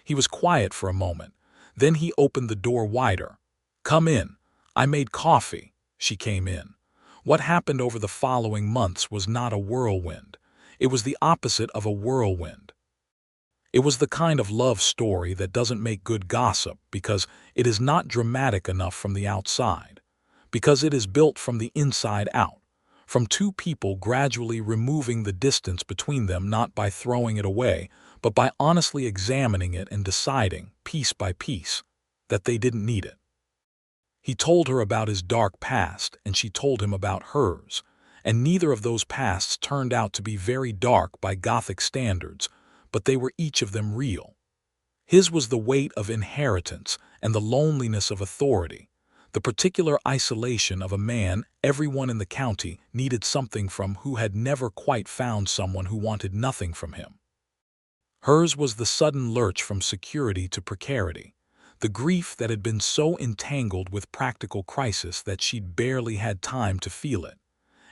He was quiet for a moment. Then he opened the door wider. "Come in. I made coffee." She came in. What happened over the following months was not a whirlwind. It was the opposite of a whirlwind. It was the kind of love story that doesn't make good gossip because it is not dramatic enough from the outside, because it is built from the inside out, from two people gradually removing the distance between them not by throwing it away, but by honestly examining it and deciding, piece by piece, that they didn't need it. He told her about his dark past, and she told him about hers, and neither of those pasts turned out to be very dark by Gothic standards, but they were each of them real. His was the weight of inheritance and the loneliness of authority, the particular isolation of a man everyone in the county needed something from who had never quite found someone who wanted nothing from him. Hers was the sudden lurch from security to precarity, the grief that had been so entangled with practical crisis that she'd barely had time to feel it,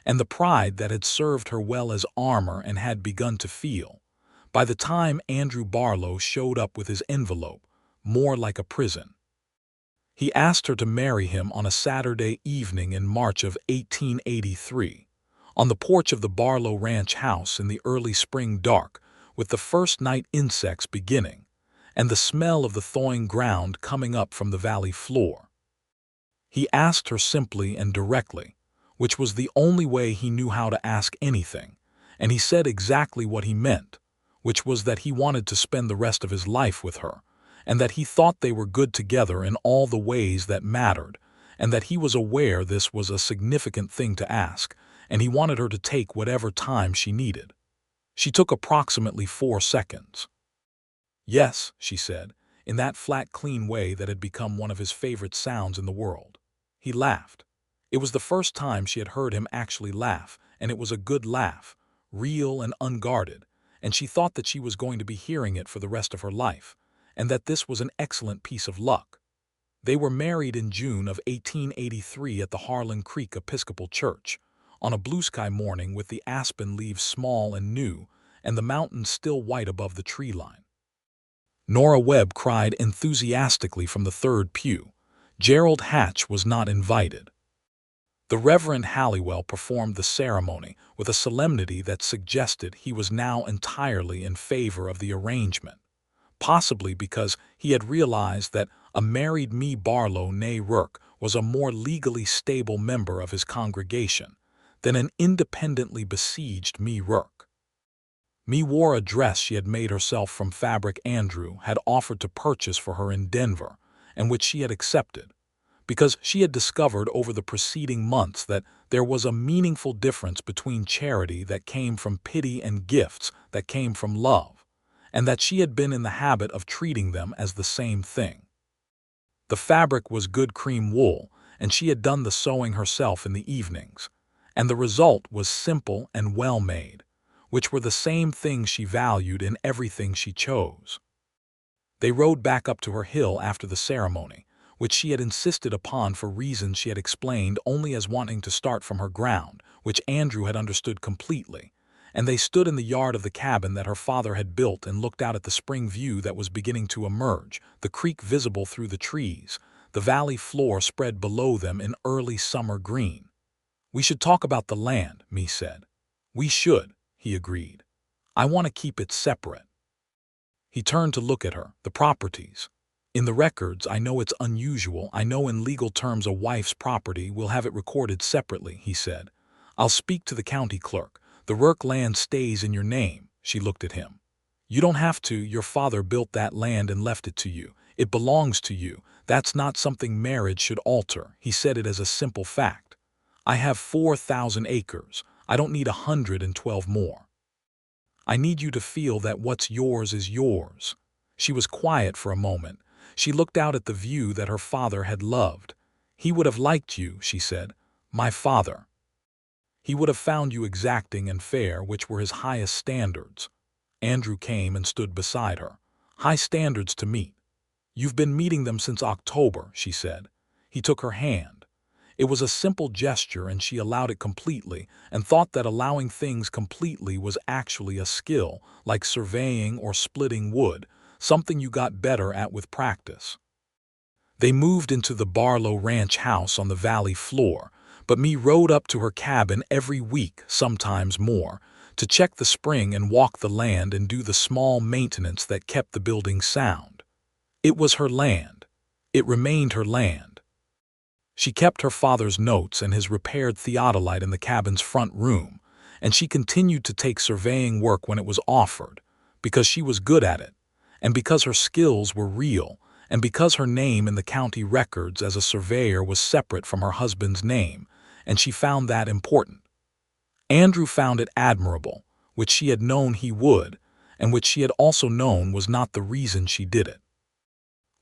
and the pride that had served her well as armor and had begun to feel, by the time Andrew Barlow showed up with his envelope, more like a prison. He asked her to marry him on a Saturday evening in March of 1883, on the porch of the Barlow Ranch house in the early spring dark, with the first night insects beginning, and the smell of the thawing ground coming up from the valley floor. He asked her simply and directly, which was the only way he knew how to ask anything, and he said exactly what he meant, which was that he wanted to spend the rest of his life with her, and that he thought they were good together in all the ways that mattered, and that he was aware this was a significant thing to ask, and he wanted her to take whatever time she needed. She took approximately 4 seconds. "Yes," she said, in that flat, clean way that had become one of his favorite sounds in the world. He laughed. It was the first time she had heard him actually laugh, and it was a good laugh, real and unguarded, and she thought that she was going to be hearing it for the rest of her life, and that this was an excellent piece of luck. They were married in June of 1883 at the Harlan Creek Episcopal Church, on a blue sky morning with the aspen leaves small and new, and the mountains still white above the tree line. Nora Webb cried enthusiastically from the third pew. Gerald Hatch was not invited. The Reverend Halliwell performed the ceremony with a solemnity that suggested he was now entirely in favor of the arrangement, possibly because he had realized that a married Mae Barlow Mae Rourke was a more legally stable member of his congregation than an independently besieged Mae Rourke. Mae wore a dress she had made herself from fabric Andrew had offered to purchase for her in Denver, and which she had accepted, because she had discovered over the preceding months that there was a meaningful difference between charity that came from pity and gifts that came from love, and that she had been in the habit of treating them as the same thing. The fabric was good cream wool, and she had done the sewing herself in the evenings, and the result was simple and well-made, which were the same things she valued in everything she chose. They rode back up to her hill after the ceremony, which she had insisted upon for reasons she had explained only as wanting to start from her ground, which Andrew had understood completely, and they stood in the yard of the cabin that her father had built and looked out at the spring view that was beginning to emerge, the creek visible through the trees, the valley floor spread below them in early summer green. "We should talk about the land," Mae said. "We should," he agreed. "I want to keep it separate." He turned to look at her. "The properties. In the records, I know it's unusual. I know in legal terms a wife's property will have it recorded separately," he said. "I'll speak to the county clerk. The Rourke land stays in your name." She looked at him. "You don't have to. Your father built that land and left it to you. It belongs to you. That's not something marriage should alter." He said it as a simple fact. "I have 4,000 acres. I don't need 112 more. I need you to feel that what's yours is yours." She was quiet for a moment. She looked out at the view that her father had loved. "He would have liked you," she said. "My father. He would have found you exacting and fair, which were his highest standards." Andrew came and stood beside her. "High standards to meet." "You've been meeting them since October," she said. He took her hand. It was a simple gesture, and she allowed it completely, and thought that allowing things completely was actually a skill, like surveying or splitting wood, something you got better at with practice. They moved into the Barlow Ranch house on the valley floor, but Mae rode up to her cabin every week, sometimes more, to check the spring and walk the land and do the small maintenance that kept the building sound. It was her land. It remained her land. She kept her father's notes and his repaired theodolite in the cabin's front room, and she continued to take surveying work when it was offered, because she was good at it, and because her skills were real, and because her name in the county records as a surveyor was separate from her husband's name, and she found that important. Andrew found it admirable, which she had known he would, and which she had also known was not the reason she did it.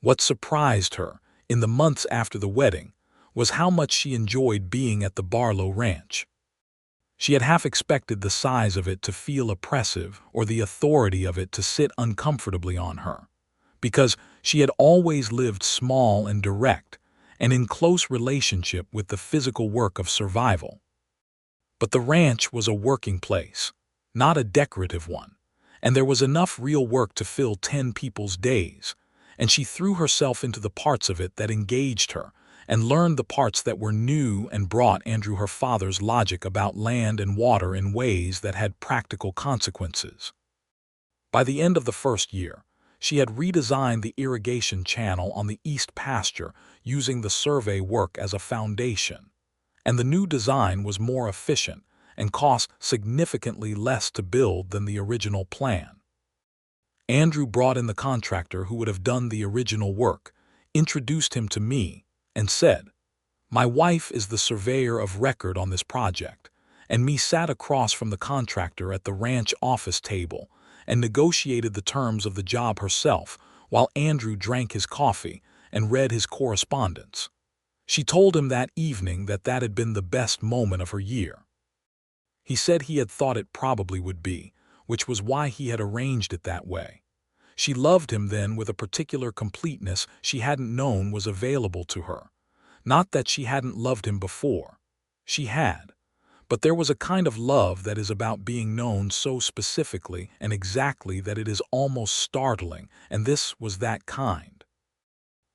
What surprised her, in the months after the wedding, was how much she enjoyed being at the Barlow Ranch. She had half expected the size of it to feel oppressive or the authority of it to sit uncomfortably on her, because she had always lived small and direct and in close relationship with the physical work of survival. But the ranch was a working place, not a decorative one, and there was enough real work to fill 10 people's days, and she threw herself into the parts of it that engaged her and learned the parts that were new and brought Andrew her father's logic about land and water in ways that had practical consequences. By the end of the first year, she had redesigned the irrigation channel on the east pasture using the survey work as a foundation, and the new design was more efficient and cost significantly less to build than the original plan. Andrew brought in the contractor who would have done the original work, introduced him to me, and said, "My wife is the surveyor of record on this project," and Mae sat across from the contractor at the ranch office table and negotiated the terms of the job herself while Andrew drank his coffee and read his correspondence. She told him that evening that that had been the best moment of her year. He said he had thought it probably would be, which was why he had arranged it that way. She loved him then with a particular completeness she hadn't known was available to her. Not that she hadn't loved him before. She had. But there was a kind of love that is about being known so specifically and exactly that it is almost startling, and this was that kind.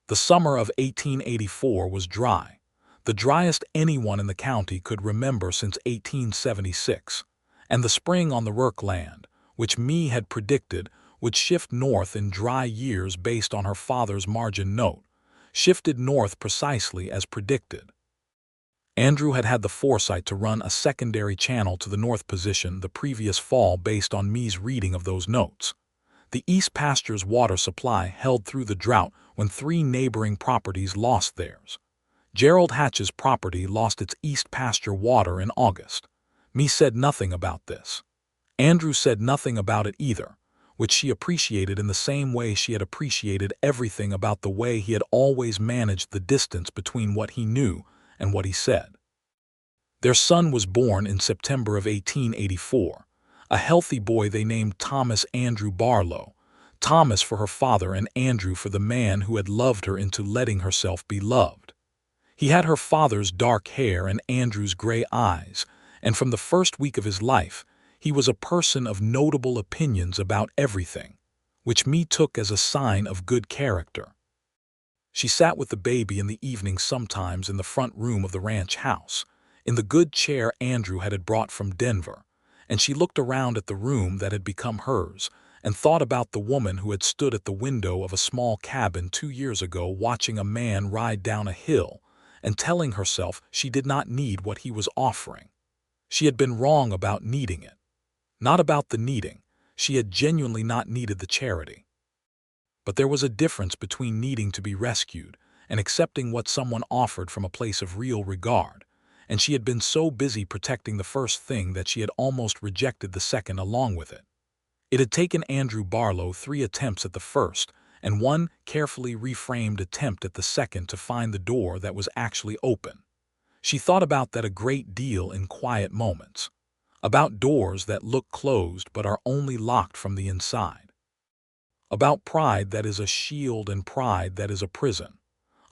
The summer of 1884 was dry, the driest anyone in the county could remember since 1876, and the spring on the Rourke land, which Mae had predicted would shift north in dry years based on her father's margin note, shifted north precisely as predicted. Andrew had had the foresight to run a secondary channel to the north position the previous fall based on Mae's reading of those notes. The East Pasture's water supply held through the drought when 3 neighboring properties lost theirs. Gerald Hatch's property lost its East Pasture water in August. Mae said nothing about this. Andrew said nothing about it either, which she appreciated in the same way she had appreciated everything about the way he had always managed the distance between what he knew and what he said. Their son was born in September of 1884, a healthy boy they named Thomas Andrew Barlow, Thomas for her father and Andrew for the man who had loved her into letting herself be loved. He had her father's dark hair and Andrew's gray eyes, and from the first week of his life, he was a person of notable opinions about everything, which Mae took as a sign of good character. She sat with the baby in the evening sometimes in the front room of the ranch house, in the good chair Andrew had brought from Denver, and she looked around at the room that had become hers and thought about the woman who had stood at the window of a small cabin 2 years ago watching a man ride down a hill and telling herself she did not need what he was offering. She had been wrong about needing it. Not about the needing, she had genuinely not needed the charity. But there was a difference between needing to be rescued and accepting what someone offered from a place of real regard, and she had been so busy protecting the first thing that she had almost rejected the second along with it. It had taken Andrew Barlow 3 attempts at the first and 1 carefully reframed attempt at the second to find the door that was actually open. She thought about that a great deal in quiet moments, about doors that look closed but are only locked from the inside, about pride that is a shield and pride that is a prison,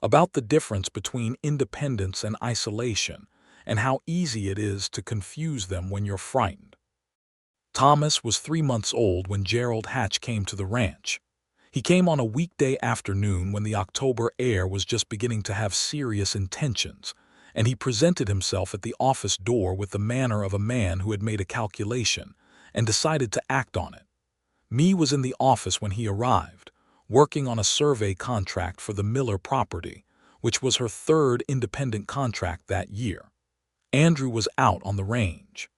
about the difference between independence and isolation, and how easy it is to confuse them when you're frightened. Thomas was 3 months old when Gerald Hatch came to the ranch. He came on a weekday afternoon when the October air was just beginning to have serious intentions, and he presented himself at the office door with the manner of a man who had made a calculation and decided to act on it. Mae was in the office when he arrived, working on a survey contract for the Miller property, which was her 3rd independent contract that year. Andrew was out on the range.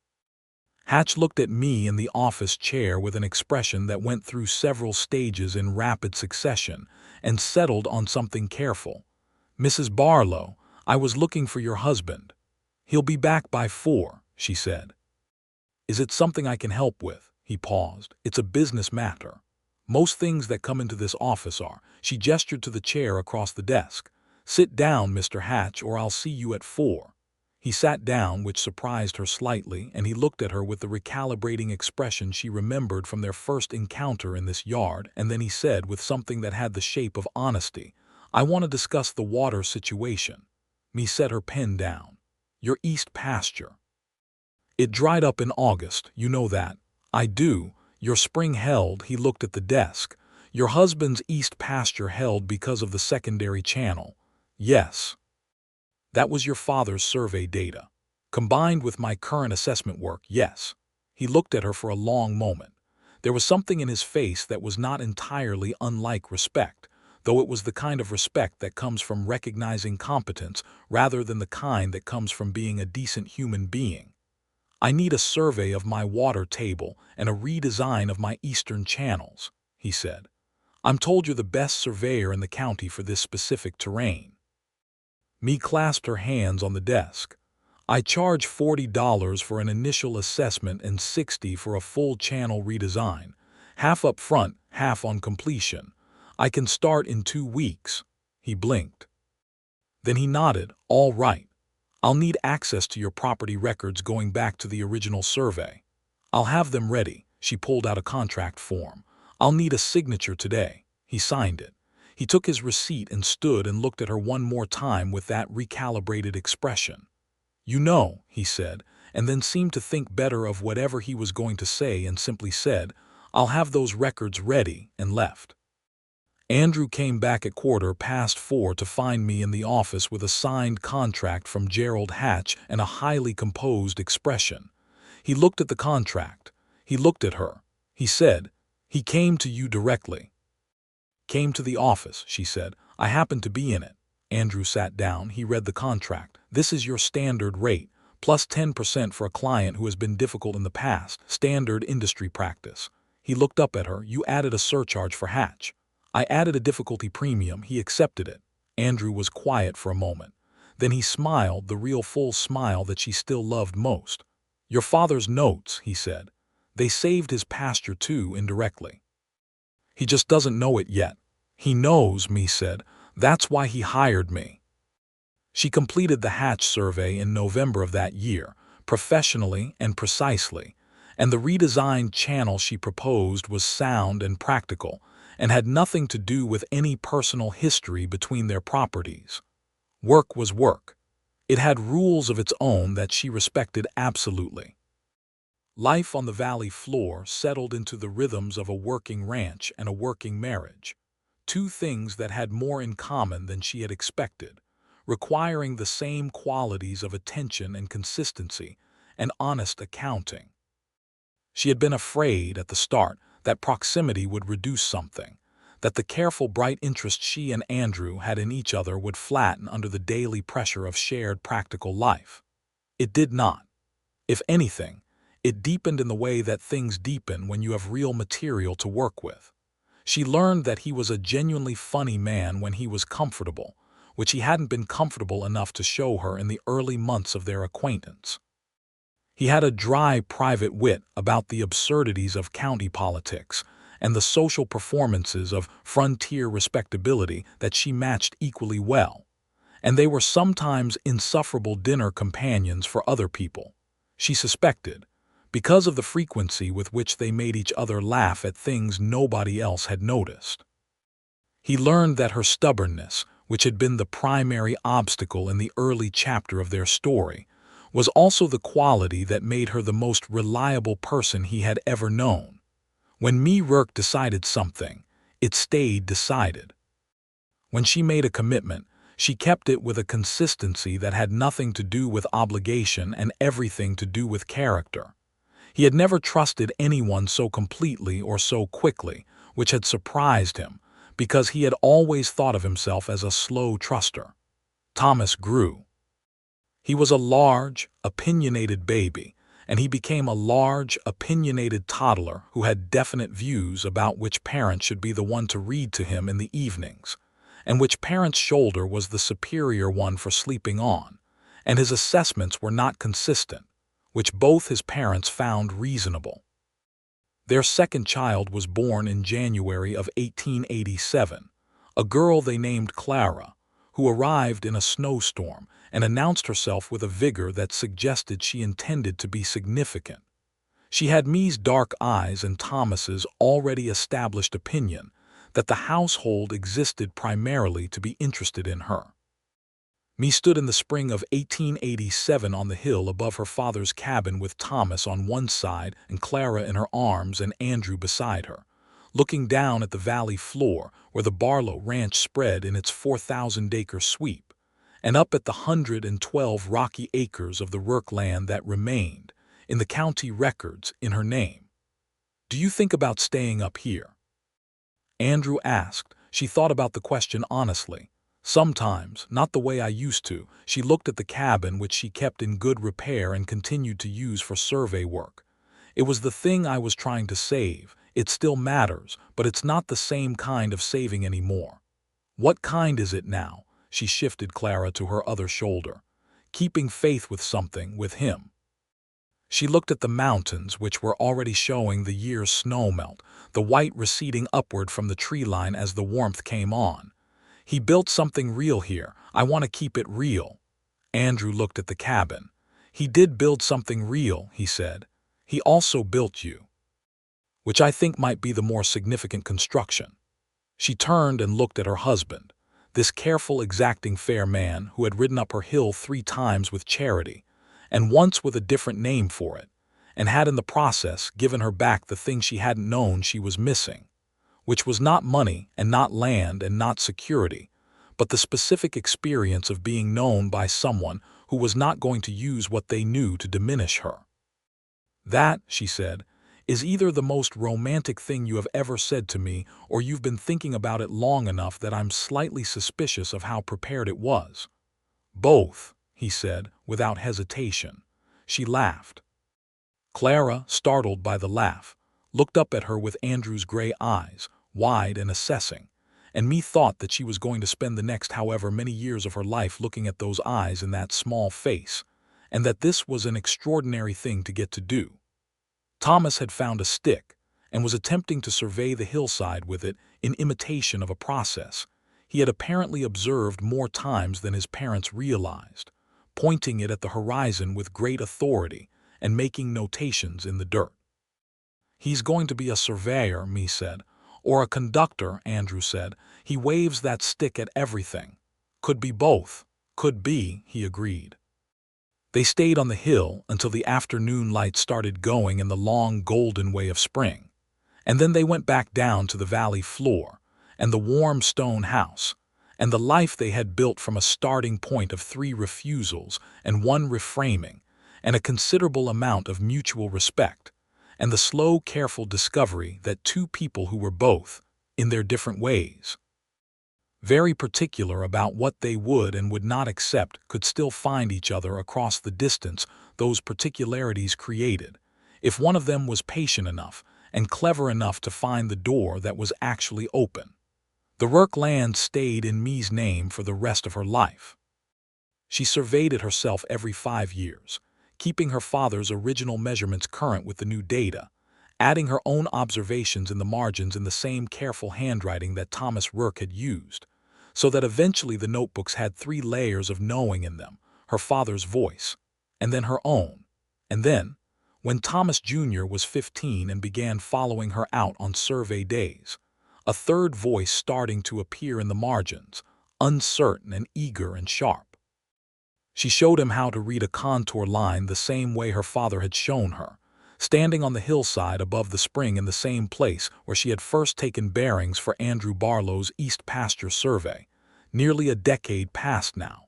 Hatch looked at Mae in the office chair with an expression that went through several stages in rapid succession and settled on something careful. "Mrs. Barlow, I was looking for your husband. He'll be back by 4, she said. "Is it something I can help with?" He paused. "It's a business matter. Most things that come into this office are." She gestured to the chair across the desk. "Sit down, Mr. Hatch, or I'll see you at 4. He sat down, which surprised her slightly, and he looked at her with the recalibrating expression she remembered from their first encounter in this yard, and then he said with something that had the shape of honesty, "I want to discuss the water situation." Mae set her pen down. "Your East Pasture. It dried up in August, you know that." "I do. Your spring held." He looked at the desk. "Your husband's East Pasture held because of the secondary channel." "Yes." "That was your father's survey data. Combined with my current assessment work, yes." He looked at her for a long moment. There was something in his face that was not entirely unlike respect, though it was the kind of respect that comes from recognizing competence rather than the kind that comes from being a decent human being. "I need a survey of my water table and a redesign of my eastern channels," he said. "I'm told you're the best surveyor in the county for this specific terrain." Mae clasped her hands on the desk. "I charge $40 for an initial assessment and $60 for a full channel redesign, half up front, half on completion. I can start in 2 weeks." He blinked. Then he nodded. "All right. I'll need access to your property records going back to the original survey." "I'll have them ready." She pulled out a contract form. "I'll need a signature today." He signed it. He took his receipt and stood and looked at her one more time with that recalibrated expression. "You know," he said, and then seemed to think better of whatever he was going to say and simply said, "I'll have those records ready," and left. Andrew came back at 4:15 to find me in the office with a signed contract from Gerald Hatch and a highly composed expression. He looked at the contract. He looked at her. He said, "He came to you directly." "Came to the office," she said. "I happened to be in it." Andrew sat down. He read the contract. "This is your standard rate, plus 10% for a client who has been difficult in the past, standard industry practice." He looked up at her. "You added a surcharge for Hatch." "I added a difficulty premium." He accepted it. Andrew was quiet for a moment. Then he smiled, the real full smile that she still loved most. "Your father's notes," he said. "They saved his pasture too, indirectly. He just doesn't know it yet." "He knows," me said. "That's why he hired me." She completed the Hatch survey in November of that year, professionally and precisely, and the redesigned channel she proposed was sound and practical, and had nothing to do with any personal history between their properties. Work was work. It had rules of its own that she respected absolutely. Life on the valley floor settled into the rhythms of a working ranch and a working marriage, two things that had more in common than she had expected, requiring the same qualities of attention and consistency and honest accounting. She had been afraid at the start that proximity would reduce something, that the careful, bright interest she and Andrew had in each other would flatten under the daily pressure of shared practical life. It did not. If anything, it deepened in the way that things deepen when you have real material to work with. She learned that he was a genuinely funny man when he was comfortable, which he hadn't been comfortable enough to show her in the early months of their acquaintance. He had a dry, private wit about the absurdities of county politics and the social performances of frontier respectability that she matched equally well, and they were sometimes insufferable dinner companions for other people, she suspected, because of the frequency with which they made each other laugh at things nobody else had noticed. He learned that her stubbornness, which had been the primary obstacle in the early chapter of their story, was also the quality that made her the most reliable person he had ever known. When Mae Rourke decided something, it stayed decided. When she made a commitment, she kept it with a consistency that had nothing to do with obligation and everything to do with character. He had never trusted anyone so completely or so quickly, which had surprised him, because he had always thought of himself as a slow truster. Thomas grew. He was a large, opinionated baby, and he became a large, opinionated toddler who had definite views about which parent should be the one to read to him in the evenings, and which parent's shoulder was the superior one for sleeping on, and his assessments were not consistent, which both his parents found reasonable. Their second child was born in January of 1887, a girl they named Clara, who arrived in a snowstorm and announced herself with a vigor that suggested she intended to be significant. She had Mae's dark eyes and Thomas's already established opinion that the household existed primarily to be interested in her. Mae stood in the spring of 1887 on the hill above her father's cabin with Thomas on one side and Clara in her arms and Andrew beside her, looking down at the valley floor where the Barlow ranch spread in its 4,000-acre sweep, and up at the 112 rocky acres of the Rourke land that remained, in the county records, in her name. "Do you think about staying up here?" Andrew asked. She thought about the question honestly. "Sometimes, not the way I used to." She looked at the cabin, which she kept in good repair and continued to use for survey work. "It was the thing I was trying to save. It still matters, but it's not the same kind of saving anymore." "What kind is it now?" She shifted Clara to her other shoulder. "Keeping faith with something, with him." She looked at the mountains, which were already showing the year's snowmelt, the white receding upward from the tree line as the warmth came on. "He built something real here. I want to keep it real." Andrew looked at the cabin. "He did build something real," he said. "He also built you, which I think might be the more significant construction." She turned and looked at her husband, this careful, exacting, fair man who had ridden up her hill 3 times with Charity, and once with a different name for it, and had in the process given her back the thing she hadn't known she was missing, which was not money and not land and not security, but the specific experience of being known by someone who was not going to use what they knew to diminish her. "That," she said, "is either the most romantic thing you have ever said to me, or you've been thinking about it long enough that I'm slightly suspicious of how prepared it was." "Both," he said, without hesitation. She laughed. Clara, startled by the laugh, looked up at her with Andrew's gray eyes, wide and assessing, and me thought that she was going to spend the next however many years of her life looking at those eyes in that small face, and that this was an extraordinary thing to get to do. Thomas had found a stick and was attempting to survey the hillside with it in imitation of a process he had apparently observed more times than his parents realized, pointing it at the horizon with great authority and making notations in the dirt. "He's going to be a surveyor," Me said. "Or a conductor," Andrew said. "He waves that stick at everything." "Could be both." "Could be," he agreed. They stayed on the hill until the afternoon light started going in the long golden way of spring, and then they went back down to the valley floor and the warm stone house and the life they had built from a starting point of 3 refusals and 1 reframing and a considerable amount of mutual respect and the slow, careful discovery that 2 people who were both, in their different ways, very particular about what they would and would not accept, could still find each other across the distance those particularities created, if one of them was patient enough and clever enough to find the door that was actually open. The Rourke land stayed in Me's name for the rest of her life. She surveyed it herself every 5 years, keeping her father's original measurements current with the new data, adding her own observations in the margins in the same careful handwriting that Thomas Rourke had used, so that eventually the notebooks had 3 layers of knowing in them, her father's voice, and then her own. And then, when Thomas Jr. was 15 and began following her out on survey days, a 3rd voice starting to appear in the margins, uncertain and eager and sharp. She showed him how to read a contour line the same way her father had shown her, standing on the hillside above the spring in the same place where she had first taken bearings for Andrew Barlow's East Pasture survey, nearly a decade past now.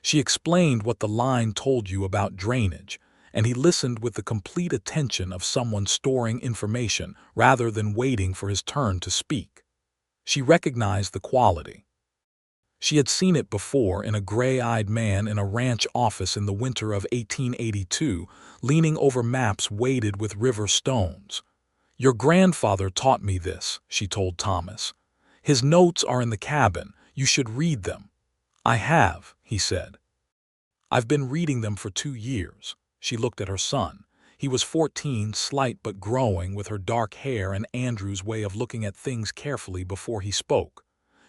She explained what the line told you about drainage, and he listened with the complete attention of someone storing information rather than waiting for his turn to speak. She recognized the quality. She had seen it before in a gray-eyed man in a ranch office in the winter of 1882, leaning over maps weighted with river stones. "Your grandfather taught me this," she told Thomas. "His notes are in the cabin. You should read them." "I have," he said. "I've been reading them for 2 years." She looked at her son. He was 14, slight but growing, with her dark hair and Andrew's way of looking at things carefully before he spoke.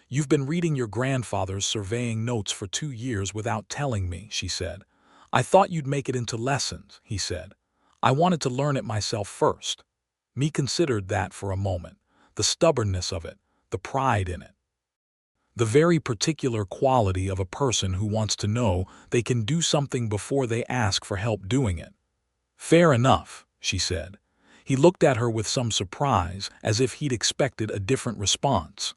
"You've been reading your grandfather's surveying notes for 2 years without telling me," she said. "I thought you'd make it into lessons," he said. "I wanted to learn it myself first." Me considered that for a moment, the stubbornness of it, the pride in it. The very particular quality of a person who wants to know they can do something before they ask for help doing it. "Fair enough," she said. He looked at her with some surprise, as if he'd expected a different response.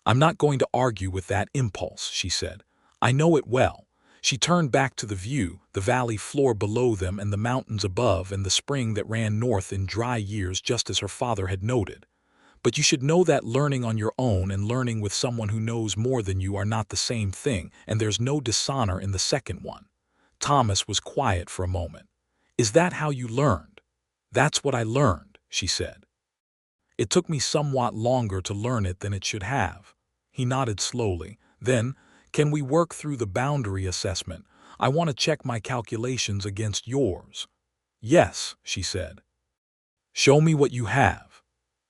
"I'm not going to argue with that impulse," she said. "I know it well." She turned back to the view, the valley floor below them and the mountains above and the spring that ran north in dry years, just as her father had noted. "But you should know that learning on your own and learning with someone who knows more than you are not the same thing, and there's no dishonor in the second one." Thomas was quiet for a moment. "Is that how you learned?" "That's what I learned," she said. "It took me somewhat longer to learn it than it should have." He nodded slowly. "Then, can we work through the boundary assessment? I want to check my calculations against yours." "Yes," she said. "Show me what you have."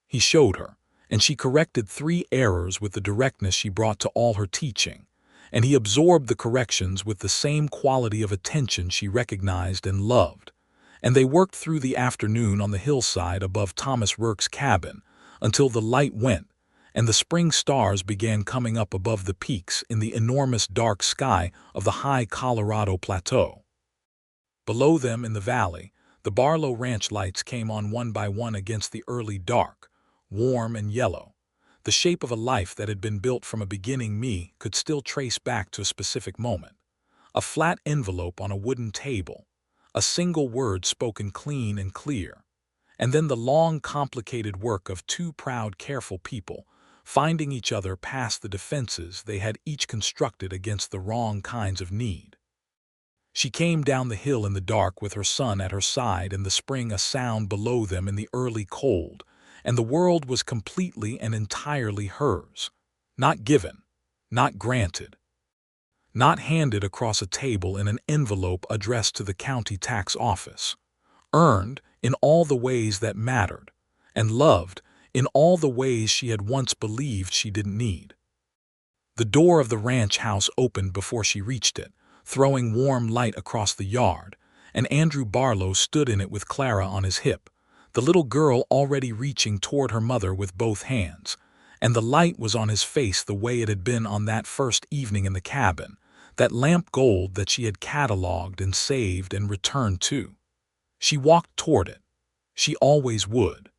He showed her, and she corrected 3 errors with the directness she brought to all her teaching, and he absorbed the corrections with the same quality of attention she recognized and loved, and they worked through the afternoon on the hillside above Thomas Rourke's cabin until the light went and the spring stars began coming up above the peaks in the enormous dark sky of the high Colorado Plateau. Below them in the valley, the Barlow Ranch lights came on one by one against the early dark, warm and yellow. The shape of a life that had been built from a beginning me could still trace back to a specific moment. A flat envelope on a wooden table, a single word spoken clean and clear, and then the long, complicated work of two proud, careful people, finding each other past the defenses they had each constructed against the wrong kinds of need. She came down the hill in the dark with her son at her side and the spring a sound below them in the early cold, and the world was completely and entirely hers. Not given, not granted, not handed across a table in an envelope addressed to the county tax office. Earned in all the ways that mattered, and loved in all the ways she had once believed she didn't need. The door of the ranch house opened before she reached it, throwing warm light across the yard, and Andrew Barlow stood in it with Clara on his hip, the little girl already reaching toward her mother with both hands, and the light was on his face the way it had been on that first evening in the cabin, that lamp gold that she had cataloged and saved and returned to. She walked toward it. She always would.